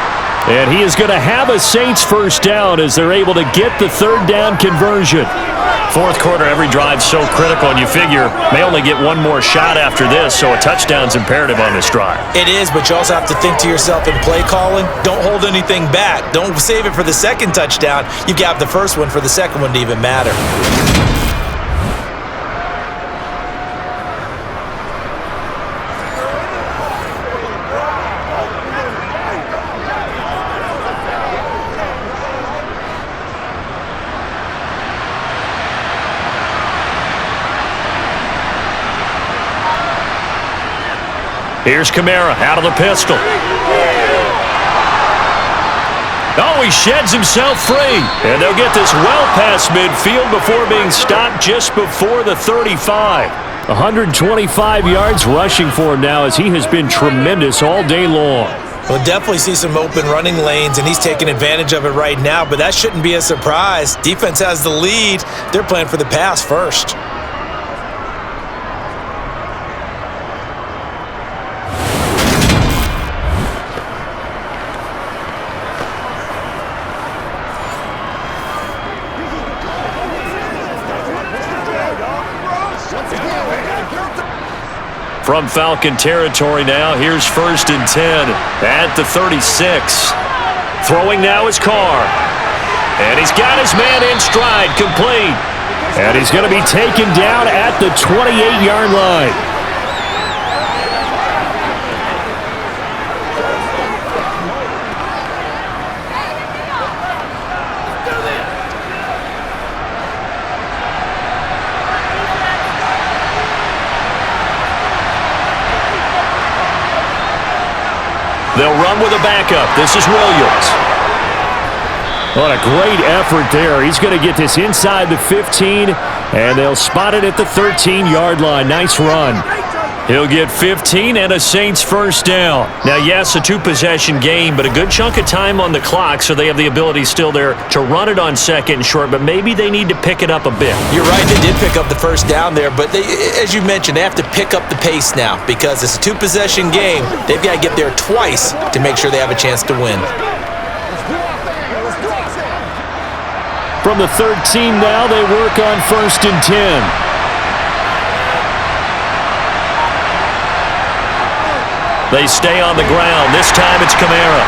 And he is going to have a Saints 1st down as they're able to get the 3rd down conversion. 4th quarter, every drive so critical, and you figure may only get one more shot after this, so a touchdown's imperative on this drive. It is, but you also have to think to yourself in play calling, don't hold anything back. Don't save it for the 2nd touchdown. You've got the 1st one for the 2nd one to even matter. Here's Kamara out of the pistol. Oh, he sheds himself free. And they'll get this well past midfield before being stopped just before the 35. 125 yards rushing for him now as he has been tremendous all day long. We'll definitely see some open running lanes, and he's taking advantage of it right now, but that shouldn't be a surprise. Defense has the lead. They're playing for the pass first. From Falcon territory now, here's 1st and 10 at the 36. Throwing now is Carr. And he's got his man in stride, complete. And he's going to be taken down at the 28-yard line. They'll run with a backup. This is Williams. What a great effort there. He's going to get this inside the 15, and they'll spot it at the 13-yard line. Nice run. He'll get 15 and a Saints first down. Now, yes, a two-possession game, but a good chunk of time on the clock, so they have the ability still there to run it on second and short, but maybe they need to pick it up a bit. You're right, they did pick up the first down there, but as you mentioned, they have to pick up the pace now because it's a two-possession game. They've got to get there twice to make sure they have a chance to win. From the 13 now, they work on 1st and 10. They stay on the ground. This time it's Kamara.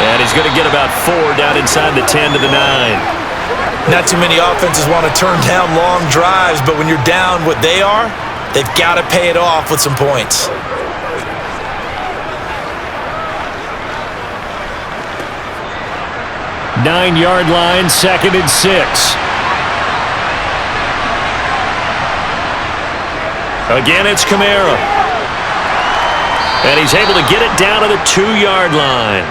And he's going to get about 4 down inside the 10 to the 9. Not too many offenses want to turn down long drives, but when you're down what they are, they've got to pay it off with some points. Nine-yard line, 2nd and 6. Again, it's Kamara. And he's able to get it down to the 2-yard line.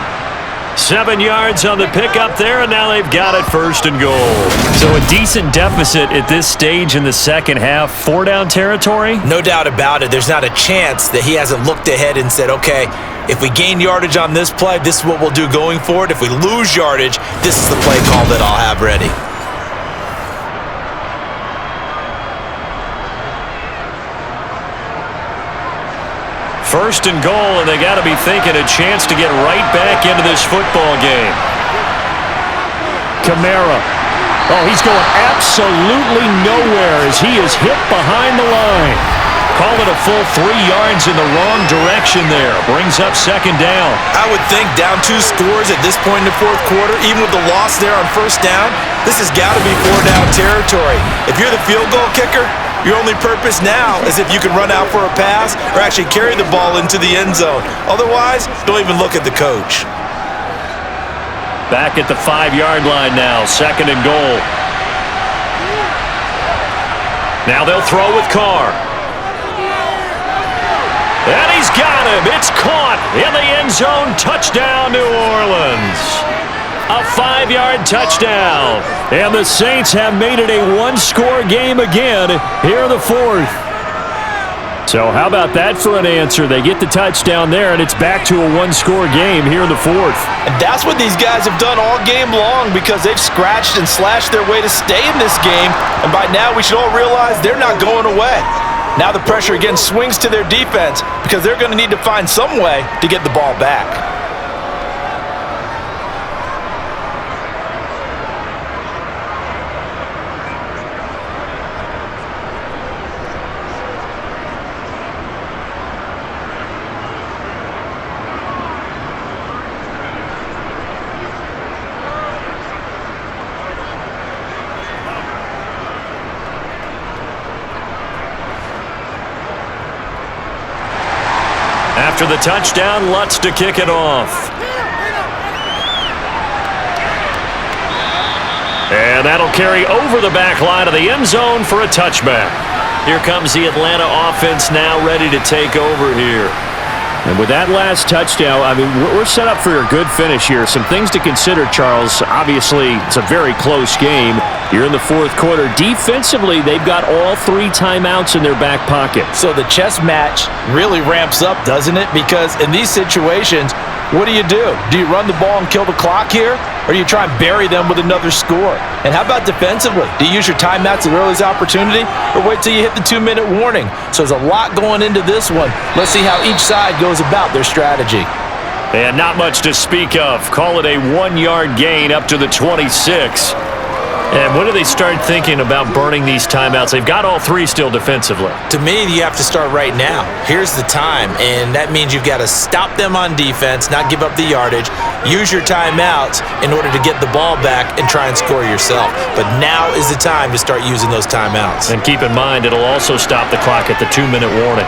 7 yards on the pickup there, and now they've got it 1st and goal. So a decent deficit at this stage in the second half. 4-down territory? No doubt about it. There's not a chance that he hasn't looked ahead and said, okay, if we gain yardage on this play, this is what we'll do going forward. If we lose yardage, this is the play call that I'll have ready. First and goal, and they got to be thinking a chance to get right back into this football game. Kamara. Oh, he's going absolutely nowhere as he is hit behind the line. Call it a full 3 yards in the wrong direction there. Brings up 2nd down. I would think down 2 scores at this point in the 4th quarter, even with the loss there on 1st down, this has got to be 4-down territory. If you're the field goal kicker, your only purpose now is if you can run out for a pass or actually carry the ball into the end zone. Otherwise, don't even look at the coach. Back at the 5-yard line now, 2nd and goal. Now they'll throw with Carr. And he's got him. It's caught in the end zone. Touchdown, New Orleans. A 5-yard touchdown. And the Saints have made it a one-score game again here in the 4th. So how about that for an answer? They get the touchdown there, and it's back to a one-score game here in the 4th. And that's what these guys have done all game long because they've scratched and slashed their way to stay in this game. And by now, we should all realize they're not going away. Now the pressure again swings to their defense because they're going to need to find some way to get the ball back. After the touchdown, Lutz to kick it off. And that'll carry over the back line of the end zone for a touchback. Here comes the Atlanta offense now ready to take over here. And with that last touchdown, I mean, we're set up for a good finish here. Some things to consider, Charles. Obviously, it's a very close game. You're in the 4th quarter. Defensively, they've got all 3 timeouts in their back pocket. So the chess match really ramps up, doesn't it? Because in these situations, what do? Do you run the ball and kill the clock here? Or do you try and bury them with another score? And how about defensively? Do you use your timeouts at earliest opportunity? Or wait till you hit the 2-minute warning? So there's a lot going into this one. Let's see how each side goes about their strategy. And not much to speak of. Call it a 1-yard gain up to the 26. And when do they start thinking about burning these timeouts? They've got all three still defensively. To me, you have to start right now. Here's the time, and that means you've got to stop them on defense, not give up the yardage, use your timeouts in order to get the ball back and try and score yourself. But now is the time to start using those timeouts. And keep in mind, it'll also stop the clock at the 2-minute warning.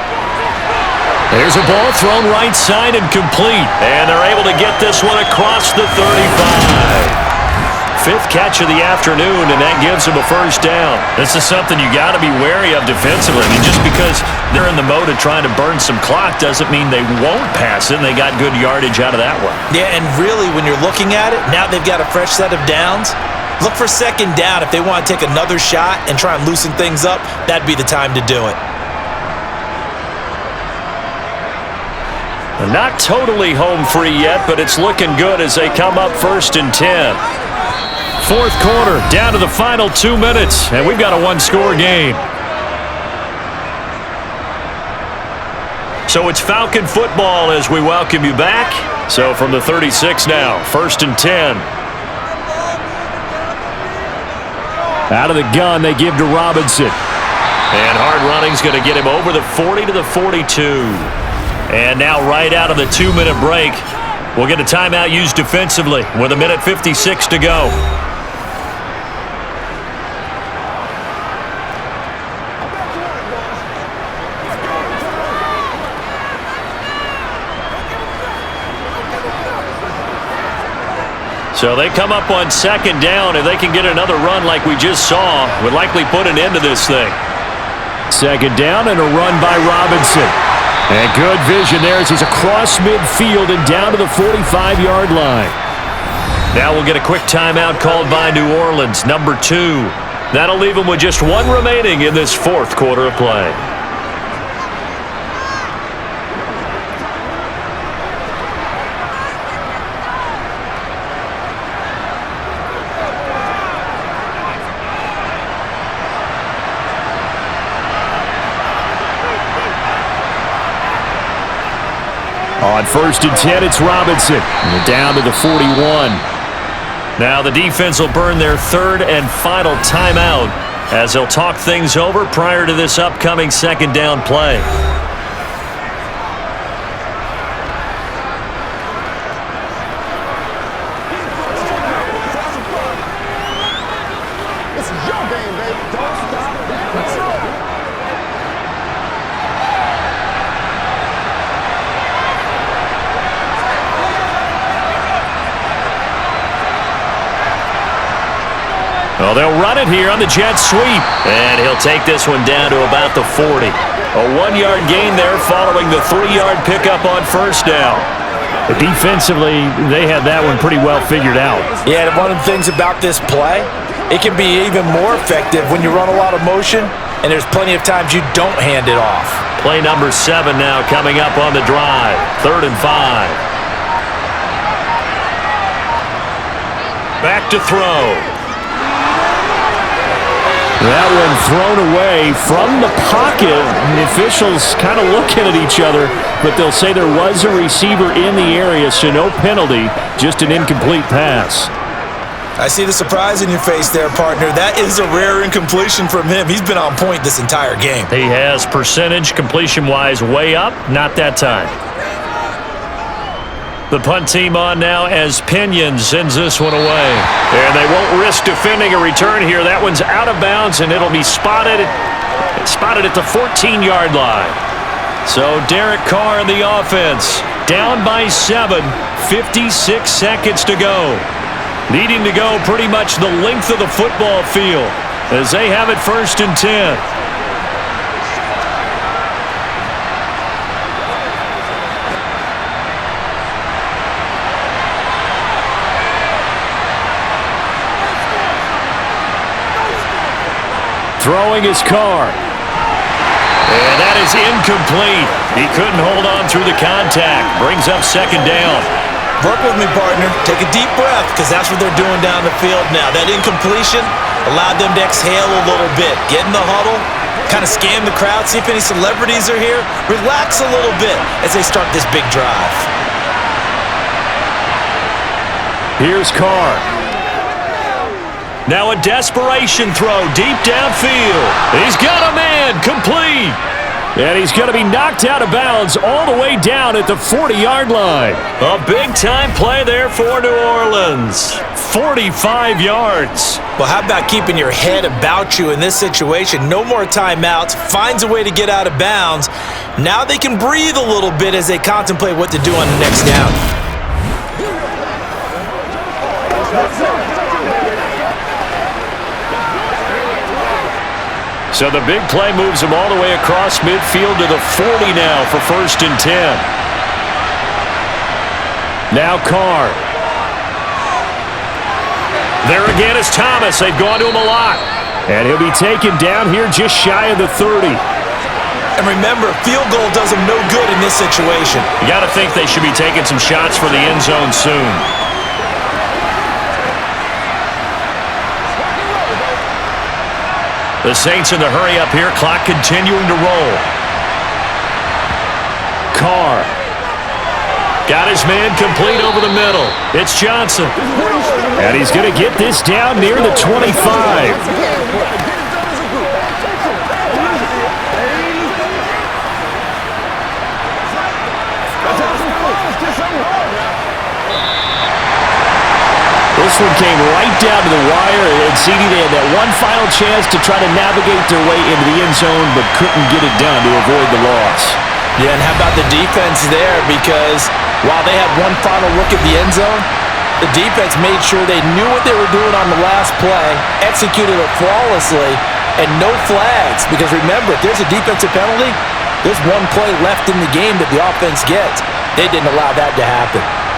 There's a ball thrown right side and complete. And they're able to get this one across the 35. Fifth catch of the afternoon, and that gives them a first down. This is something you got to be wary of defensively. I mean, just because they're in the mode of trying to burn some clock doesn't mean they won't pass it, and they got good yardage out of that one. Yeah, and really, when you're looking at it, now they've got a fresh set of downs. Look for second down. If they want to take another shot and try and loosen things up, that'd be the time to do it. Not totally home free yet, but it's looking good as they come up 1st and 10. Fourth quarter, down to the final 2 minutes, and we've got a one-score game. So it's Falcon football as we welcome you back. So from the 36 now, 1st and 10. Out of the gun, they give to Robinson. And hard running's going to get him over the 40 to the 42. And now right out of the 2-minute break, we'll get a timeout used defensively with 1:56 to go. So they come up on second down. If they can get another run like we just saw, would likely put an end to this thing. Second down and a run by Robinson. And good vision there as he's across midfield and down to the 45-yard line. Now we'll get a quick timeout called by New Orleans, number 2. That'll leave them with just one remaining in this fourth quarter of play. On 1st and 10, it's Robinson. And down to the 41. Now the defense will burn their third and final timeout as they'll talk things over prior to this upcoming second down play. This is your game, baby. Don't stop. Let's go. Well, they'll run it here on the jet sweep. And he'll take this one down to about the 40. A 1-yard gain there following the 3-yard pickup on first down. Defensively, they had that one pretty well figured out. Yeah, and one of the things about this play, it can be even more effective when you run a lot of motion, and there's plenty of times you don't hand it off. Play number 7 now coming up on the drive. 3rd and 5. Back to throw. That one thrown away from the pocket. The officials kind of looking at each other, but they'll say there was a receiver in the area, so no penalty, just an incomplete pass. I see the surprise in your face there, partner. That is a rare incompletion from him. He's been on point this entire game. He has percentage completion-wise way up, not that time. The punt team on now as Pinion sends this one away. And they won't risk defending a return here. That one's out of bounds, and it'll be spotted at the 14-yard line. So Derek Carr in the offense, down by 7, 56 seconds to go. Needing to go pretty much the length of the football field as they have it 1st and 10. Throwing his Carr. And that is incomplete. He couldn't hold on through the contact. Brings up second down. Work with me, partner. Take a deep breath, because that's what they're doing down the field now. That incompletion allowed them to exhale a little bit. Get in the huddle, kind of scan the crowd, see if any celebrities are here. Relax a little bit as they start this big drive. Here's Carr. Now a desperation throw deep downfield. He's got a man, complete. And he's going to be knocked out of bounds all the way down at the 40-yard line. A big-time play there for New Orleans. 45 yards. Well, how about keeping your head about you in this situation? No more timeouts. Finds a way to get out of bounds. Now they can breathe a little bit as they contemplate what to do on the next down. So the big play moves him all the way across midfield to the 40 now for 1st and 10. Now Carr. There again is Thomas. They've gone to him a lot. And he'll be taken down here just shy of the 30. And remember, field goal does them no good in this situation. You got to think they should be taking some shots for the end zone soon. The Saints in the hurry up here. Clock continuing to roll. Carr. Got his man complete over the middle. It's Johnson. And he's going to get this down near the 25. This one came right down to the wire, and CD, they had that one final chance to try to navigate their way into the end zone, but couldn't get it done to avoid the loss. Yeah, and how about the defense there? Because while they had one final look at the end zone, the defense made sure they knew what they were doing on the last play, executed it flawlessly, and no flags. Because remember, if there's a defensive penalty, there's one play left in the game that the offense gets. They didn't allow that to happen.